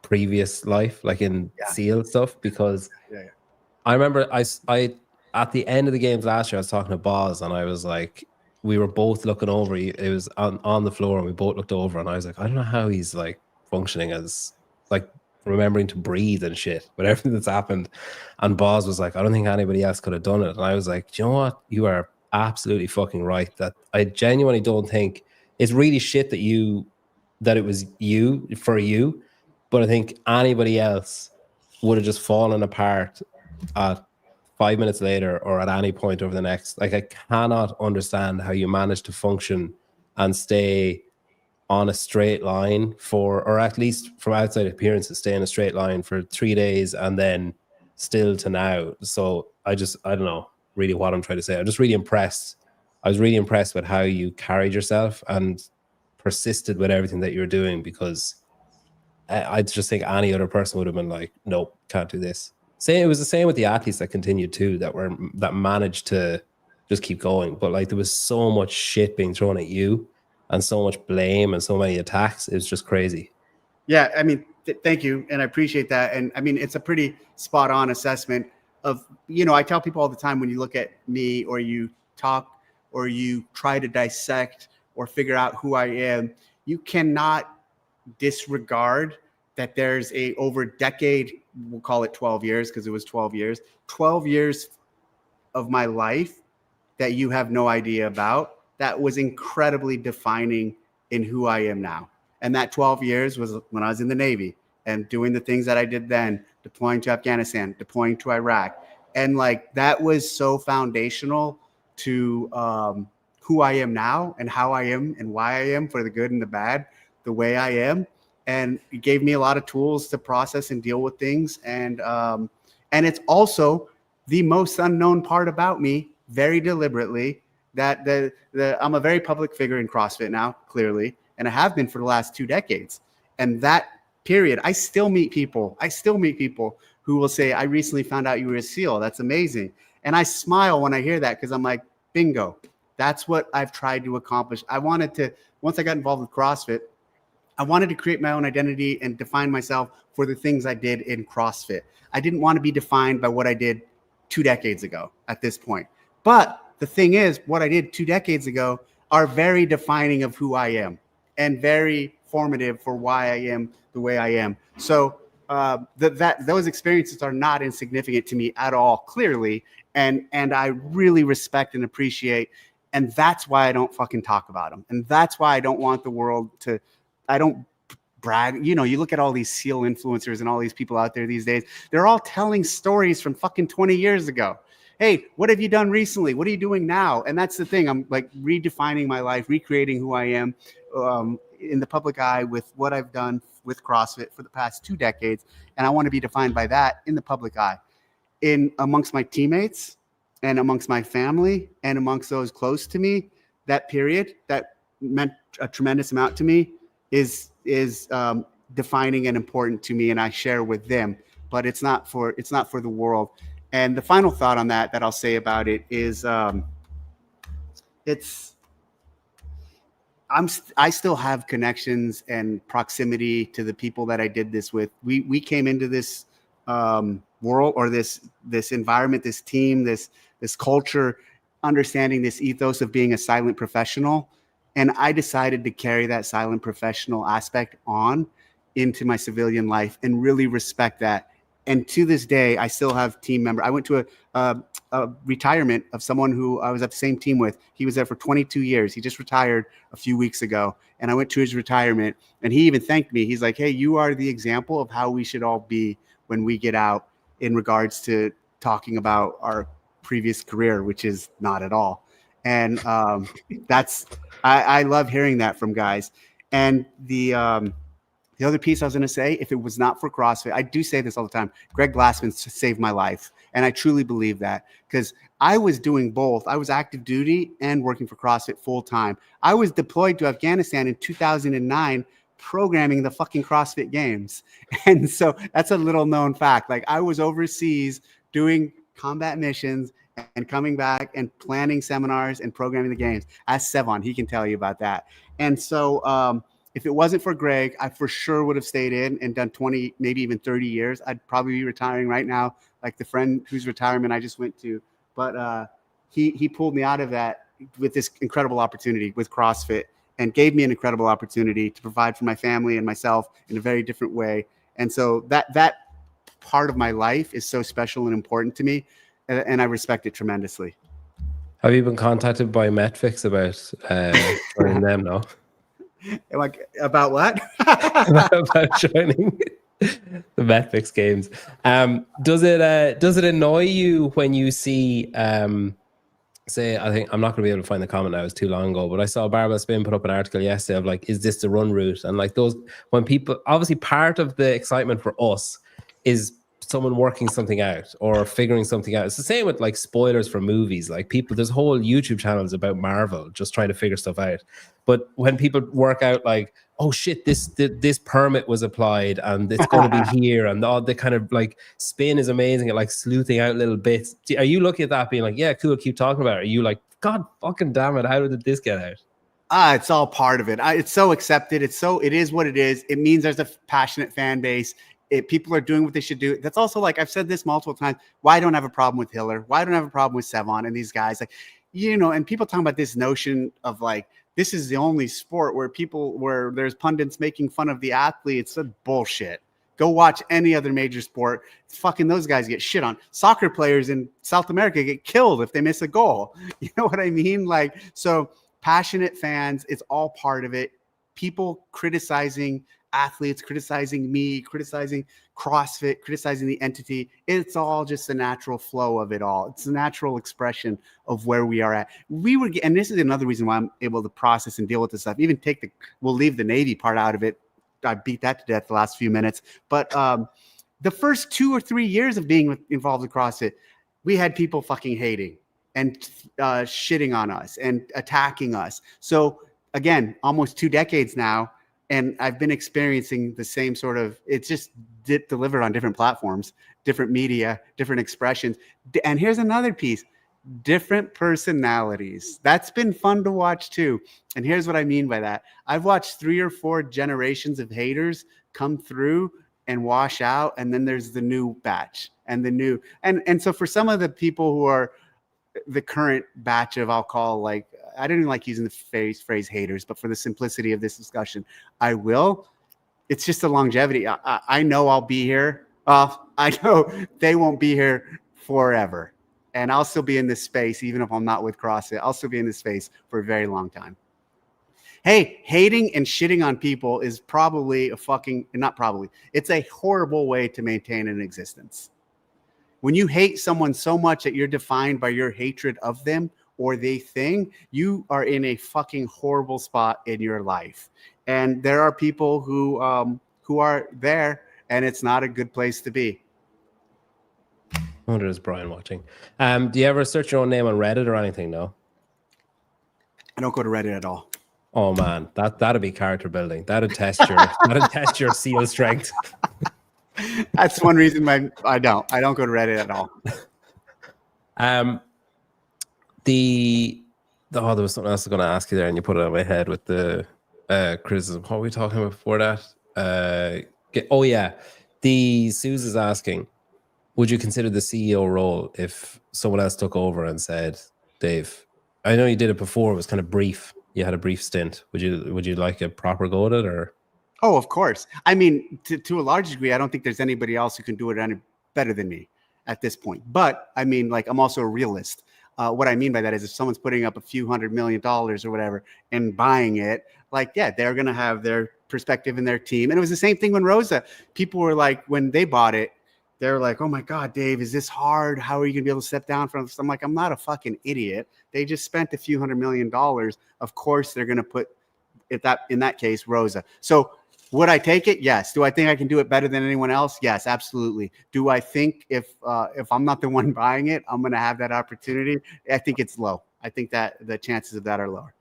previous life, like in SEAL stuff, because I remember I at the end of the games last year, I was talking to Boz, and I was like, we were both looking over. It was on the floor, and we both looked over, and I was like, I don't know how he's like functioning as like remembering to breathe and shit with everything that's happened. And Boz was like, I don't think anybody else could have done it. And I was like, do you know what? You are absolutely fucking right. That I genuinely don't think it's really shit that it was you for you, but I think anybody else would have just fallen apart at 5 minutes later or at any point over the next. Like, I cannot understand how you manage to function and stay on a straight line or at least from outside appearances, stay in a straight line for 3 days and then still to now. So I don't know really what I'm trying to say. I'm just really impressed. I was really impressed with how you carried yourself and persisted with everything that you're doing, because I just think any other person would have been like, nope, can't do this. It was the same with the athletes that continued too, that managed to just keep going. But like, there was so much shit being thrown at you and so much blame and so many attacks. It was just crazy. Yeah, I mean, thank you, and I appreciate that. And I mean, it's a pretty spot on assessment of, I tell people all the time, when you look at me or you talk or you try to dissect or figure out who I am, you cannot disregard that there's over a decade, we'll call it 12 years because it was 12 years of my life that you have no idea about, that was incredibly defining in who I am now. And that 12 years was when I was in the Navy and doing the things that I did then, deploying to Afghanistan, deploying to Iraq. And like, that was so foundational to who I am now and how I am and why I am, for the good and the bad, the way I am. And it gave me a lot of tools to process and deal with things. And it's also the most unknown part about me, very deliberately, that I'm a very public figure in CrossFit now, clearly, and I have been for the last 2 decades. And that period, I still meet people who will say, I recently found out you were a SEAL. That's amazing. And I smile when I hear that, because I'm like, bingo, that's what I've tried to accomplish. Once I got involved with CrossFit, I wanted to create my own identity and define myself for the things I did in CrossFit. I didn't want to be defined by what I did 2 decades ago at this point. But the thing is, what I did 2 decades ago are very defining of who I am and very formative for why I am the way I am. So those experiences are not insignificant to me at all, clearly. And I really respect and appreciate. And that's why I don't fucking talk about them. And that's why I don't want the world to, I don't brag. You look at all these SEAL influencers and all these people out there these days, they're all telling stories from fucking 20 years ago. Hey, what have you done recently? What are you doing now? And that's the thing. I'm like redefining my life, recreating who I am in the public eye with what I've done with CrossFit for the past 2 decades. And I want to be defined by that in the public eye, amongst my teammates and amongst my family and amongst those close to me. That period that meant a tremendous amount to me is defining and important to me, and I share with them. But it's not for the world. And the final thought on that I'll say about it is, I still have connections and proximity to the people that I did this with. We came into this world, or this environment, this team, this culture, understanding this ethos of being a silent professional. And I decided to carry that silent professional aspect on into my civilian life and really respect that. And to this day, I still have team members. I went to a retirement of someone who I was at the same team with. He was there for 22 years. He just retired a few weeks ago. And I went to his retirement, and he even thanked me. He's like, hey, you are the example of how we should all be when we get out, in regards to talking about our previous career, which is not at all. And I love hearing that from guys. And the other piece I was going to say, if it was not for CrossFit, I do say this all the time, Greg Glassman saved my life. And I truly believe that, because I was doing both. I was active duty and working for CrossFit full time. I was deployed to Afghanistan in 2009 programming the fucking CrossFit games. And so that's a little known fact. Like, I was overseas doing combat missions and coming back and planning seminars and programming the games. Ask Sevon, he can tell you about that. And so if it wasn't for Greg, I for sure would have stayed in and done 20, maybe even 30 years. I'd probably be retiring right now, like the friend whose retirement I just went to. But he pulled me out of that with this incredible opportunity with CrossFit, and gave me an incredible opportunity to provide for my family and myself in a very different way. And so that part of my life is so special and important to me, and I respect it tremendously. Have you been contacted by Metfix about joining them? No. Like, about what? About joining the Metfix games. Does it annoy you when you see say, I think I'm not going to be able to find the comment now, it's too long ago, but I saw Barbell Spin put up an article yesterday of like, is this the run route? And like those, when people, obviously part of the excitement for us is someone working something out or figuring something out. It's the same with like spoilers for movies. Like people, there's whole YouTube channels about Marvel just trying to figure stuff out. But when people work out like, oh shit, this permit was applied and it's going to be here, and all the kind of like spin is amazing at like sleuthing out little bits. Are you looking at that being like, yeah, cool, keep talking about it? Are you like, God fucking damn it, how did this get out? It's all part of it. It's so accepted. It is what it is. It means there's a passionate fan base. People are doing what they should do. That's also, like I've said this multiple times, why I don't have a problem with Hiller, why I don't have a problem with Sevon and these guys. Like, you know, and people talking about this notion of like, this is the only sport where there's pundits making fun of the athlete. It's a bullshit. Go watch any other major sport. Fucking those guys get shit on. Soccer players in South America get killed if they miss a goal. You know what I mean? Like, so passionate fans, it's all part of it. People criticizing athletes, criticizing me, criticizing CrossFit, criticizing the entity. It's all just the natural flow of it all. It's the natural expression of where we are at. And this is another reason why I'm able to process and deal with this stuff. Even we'll leave the Navy part out of it. I beat that to death the last few minutes. But the first 2 or 3 years of being involved in CrossFit, we had people fucking hating and shitting on us and attacking us. So again, almost 2 decades now, and I've been experiencing the same sort of, it's just delivered on different platforms, different media, different expressions. And here's another piece, different personalities. That's been fun to watch too. And here's what I mean by that. I've watched 3 or 4 generations of haters come through and wash out. And then there's the new batch and the new, and so for some of the people who are the current batch of, I'll call, like, I don't even like using the phrase haters, but for the simplicity of this discussion, I will. It's just the longevity. I know I'll be here. I know they won't be here forever. And I'll still be in this space, even if I'm not with CrossFit. I'll still be in this space for a very long time. Hey, hating and shitting on people is probably it's a horrible way to maintain an existence. When you hate someone so much that you're defined by your hatred of them or they thing, you are in a fucking horrible spot in your life. And there are people who are there, and it's not a good place to be. I wonder, is Brian watching? Do you ever search your own name on Reddit or anything? No? I don't go to Reddit at all. Oh man, that'd be character building. That'd test your SEAL strength. That's one reason why I don't go to Reddit at all. There was something else I was going to ask you there, and you put it on my head with the criticism. What were we talking about before that? The Suze is asking, would you consider the CEO role if someone else took over and said, Dave, I know you did it before, it was kind of brief. You had a brief stint. Would you like a proper go at it, or? Oh, of course. I mean, to a large degree, I don't think there's anybody else who can do it any better than me at this point. But I mean, like, I'm also a realist. What I mean by that is if someone's putting up a few $100 million or whatever and buying it, like, yeah, they're going to have their perspective in their team. And it was the same thing when Rosa, people were like, when they bought it, they're like, oh my God, Dave, is this hard? How are you gonna be able to step down from this? I'm like, I'm not a fucking idiot. They just spent a few $100 million. Of course, they're gonna put in that case, Rosa. So would I take it? Yes. Do I think I can do it better than anyone else? Yes, absolutely. Do I think if I'm not the one buying it, I'm gonna have that opportunity? I think it's low. I think that the chances of that are lower.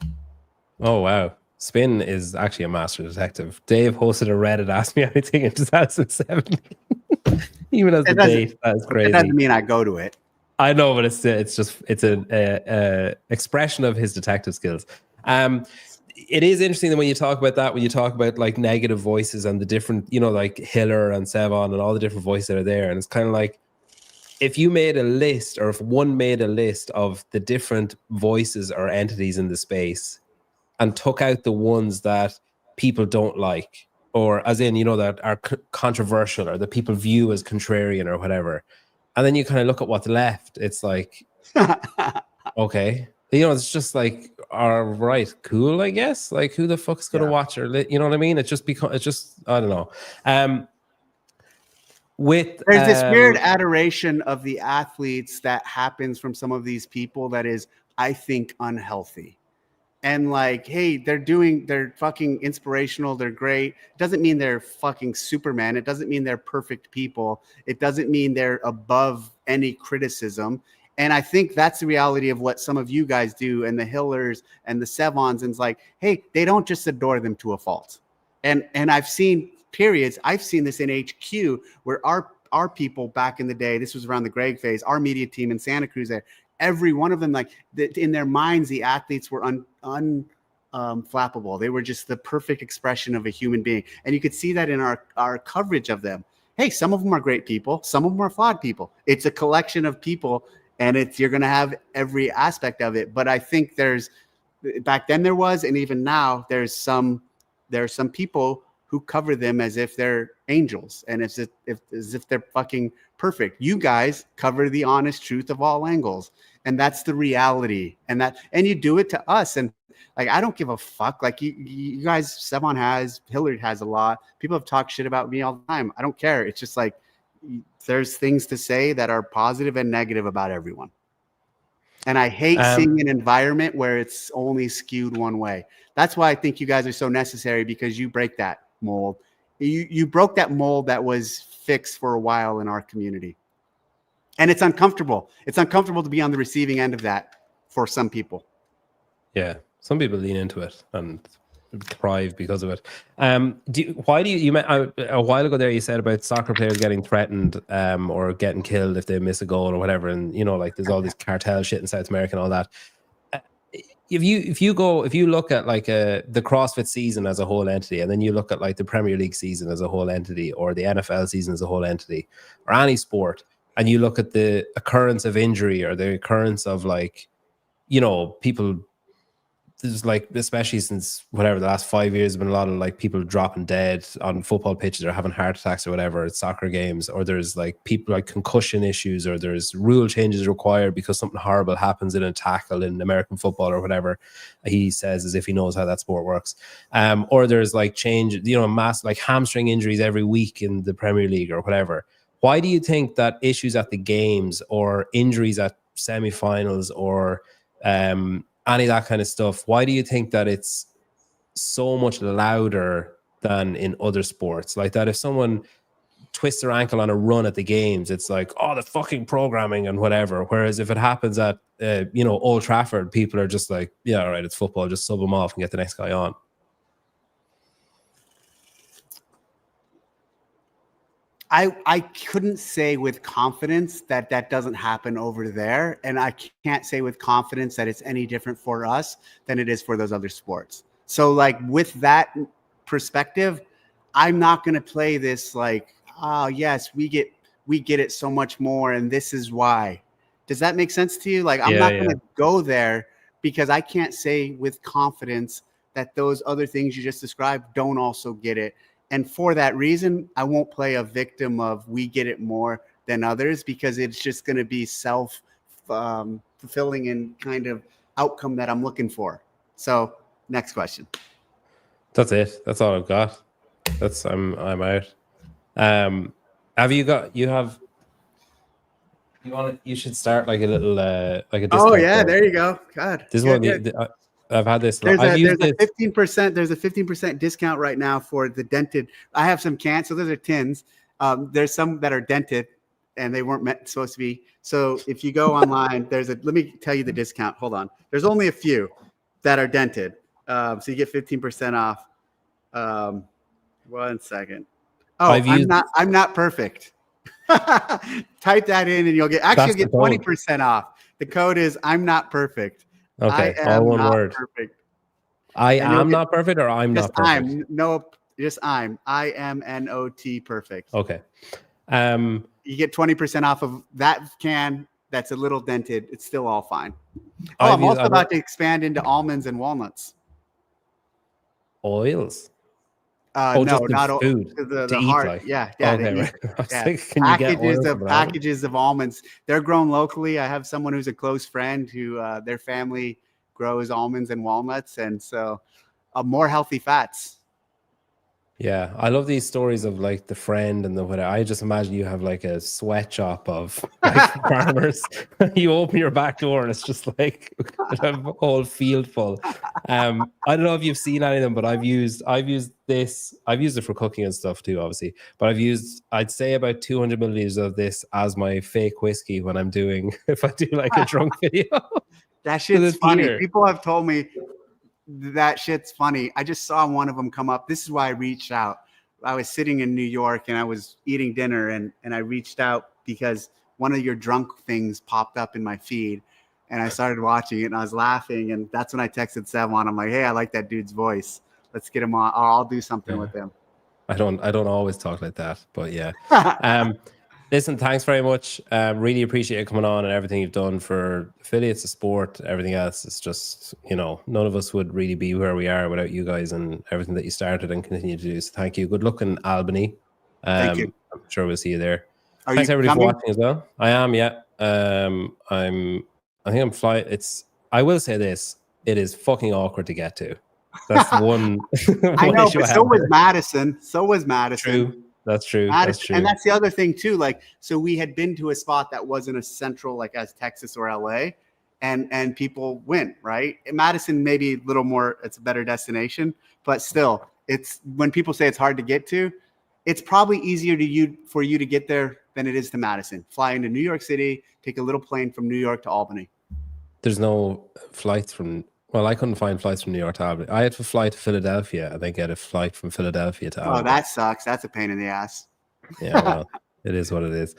Oh wow. Spin is actually a master detective. Dave hosted a Reddit Ask Me Anything in 2007. Even as the date, that's crazy. It doesn't mean I go to it. I know, but it's an expression of his detective skills. It is interesting that when you talk about that, when you talk about like negative voices and the different, you know, like Hiller and Sevon and all the different voices that are there, and it's kind of like if you made a list, or if one made a list of the different voices or entities in the space, and took out the ones that people don't like, or as in, you know, that are controversial or that people view as contrarian or whatever. And then you kind of look at what's left. It's like, okay, you know, it's just like, all right, cool, I guess. Like, who the fuck's going to watch or, you know what I mean? It's just I don't know. There's this weird adoration of the athletes that happens from some of these people that is, I think, unhealthy. And like, hey, they're fucking inspirational. They're great. It doesn't mean they're fucking Superman. It doesn't mean they're perfect people. It doesn't mean they're above any criticism. And I think that's the reality of what some of you guys do, and the Hillers and the Sevons. And it's like, hey, they don't just adore them to a fault. And I've seen periods. I've seen this in HQ where our people back in the day, this was around the Greg phase, our media team in Santa Cruz there, every one of them, like in their minds, the athletes were unflappable. They were just the perfect expression of a human being. And you could see that in our coverage of them. Hey, some of them are great people. Some of them are flawed people. It's a collection of people, and you're going to have every aspect of it. But I think back then there was, and even now there's some people who cover them as if they're angels and as if they're fucking perfect. You guys cover the honest truth of all angles, and that's the reality. And you do it to us. And like, I don't give a fuck. Like you guys, Sevon has, Hillard has a lot. People have talked shit about me all the time. I don't care. It's just like there's things to say that are positive and negative about everyone. And I hate seeing an environment where it's only skewed one way. That's why I think you guys are so necessary, because you break that mold. You broke that mold that was fixed for a while in our community. And it's uncomfortable. It's uncomfortable to be on the receiving end of that for some people. Yeah. Some people lean into it and thrive because of it. Why do you met a while ago there, you said about soccer players getting threatened or getting killed if they miss a goal or whatever, and you know, like there's all this cartel shit in South America and all that. If you look at like the CrossFit season as a whole entity, and then you look at like the Premier League season as a whole entity, or the NFL season as a whole entity, or any sport, and you look at the occurrence of injury or the occurrence of, like, you know, people, there's like, especially since whatever the last 5 years, have been a lot of like people dropping dead on football pitches or having heart attacks or whatever at soccer games, or there's like people like concussion issues, or there's rule changes required because something horrible happens in a tackle in American football or whatever. He says as if he knows how that sport works. Or there's like change, you know, mass like hamstring injuries every week in the Premier League or whatever. Why do you think that issues at the games or injuries at semifinals or any of that kind of stuff, why do you think that it's so much louder than in other sports? Like that if someone twists their ankle on a run at the games, it's like, oh, the fucking programming and whatever. Whereas if it happens at, you know, Old Trafford, people are just like, yeah, all right, it's football, just sub them off and get the next guy on. I couldn't say with confidence that doesn't happen over there. And I can't say with confidence that it's any different for us than it is for those other sports. So like with that perspective, I'm not going to play this like, oh yes, we get it so much more, and this is why. Does that make sense to you? Like, I'm not going to go there, because I can't say with confidence that those other things you just described don't also get it. And for that reason, I won't play a victim of we get it more than others, because it's just going to be self-fulfilling and kind of outcome that I'm looking for. So next question. That's it. That's all I've got. I'm out. Have you You should start like a little like a Oh discount yeah, code. there you go. God, This good, one, good. I've had this. There's I've a used there's this. a 15% discount right now for the dented. I have some cans, so those are tins. There's some that are dented, and they weren't supposed to be. So if you go online, let me tell you the discount. Hold on. There's only a few that are dented, so you get 15% off. 1 second. Oh, I'm not perfect. Type that in, and you'll get 20% off. The code is I'm not perfect. Okay, I am all one not word. perfect. I am not perfect, or I'm not perfect. I am not perfect. Okay. You get 20% off of that can that's a little dented. It's still all fine. I'm also about to expand into almonds and walnuts. Oils. No, just not food the heart. Like. Yeah. Okay, right. Can you get packages of almonds? They're grown locally. I have someone who's a close friend who their family grows almonds and walnuts, and so more healthy fats. Yeah, I love these stories of like the friend and the whatever. I just imagine you have like a sweatshop of like farmers. You open your back door and it's just like a whole field full. I don't know if you've seen any of them, but I've used this. I've used it for cooking and stuff too, obviously. But I'd say about 200 milliliters of this as my fake whiskey when I'm doing, if I do like a drunk video. That shit's funny. People have told me that shit's funny. I just saw one of them come up. This is why I reached out. I was sitting in New York and I was eating dinner and I reached out because one of your drunk things popped up in my feed and I started watching it and I was laughing. And that's when I texted Savon. I'm like, hey, I like that dude's voice. Let's get him on. Or I'll do something with him. I don't always talk like that, but yeah. Listen, thanks very much. Really appreciate you coming on and everything you've done for affiliates, the sport, everything else. It's just, none of us would really be where we are without you guys and everything that you started and continue to do. So thank you. Good luck in Albany. Thank you. I'm sure we'll see you there. Thanks everybody for watching as well. I am, yeah. I think I'm flying. I will say this, it is fucking awkward to get to. That's one. I know, but so was Madison. True. That's true. That's true. And that's the other thing too. Like, so we had been to a spot that wasn't as central, like as Texas or LA, and people went, right? In Madison, maybe a little more, it's a better destination, but still, it's when people say it's hard to get to, it's probably easier for you to get there than it is to Madison. Fly into New York City, take a little plane from New York to Albany. There's no flights from. Well, I couldn't find flights from New York to Albany. I had to fly to Philadelphia and then get a flight from Philadelphia to Albany. Oh, that sucks. That's a pain in the ass. Yeah, well, it is what it is.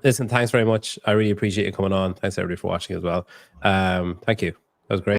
Listen, thanks very much. I really appreciate you coming on. Thanks everybody for watching as well. Thank you. That was great.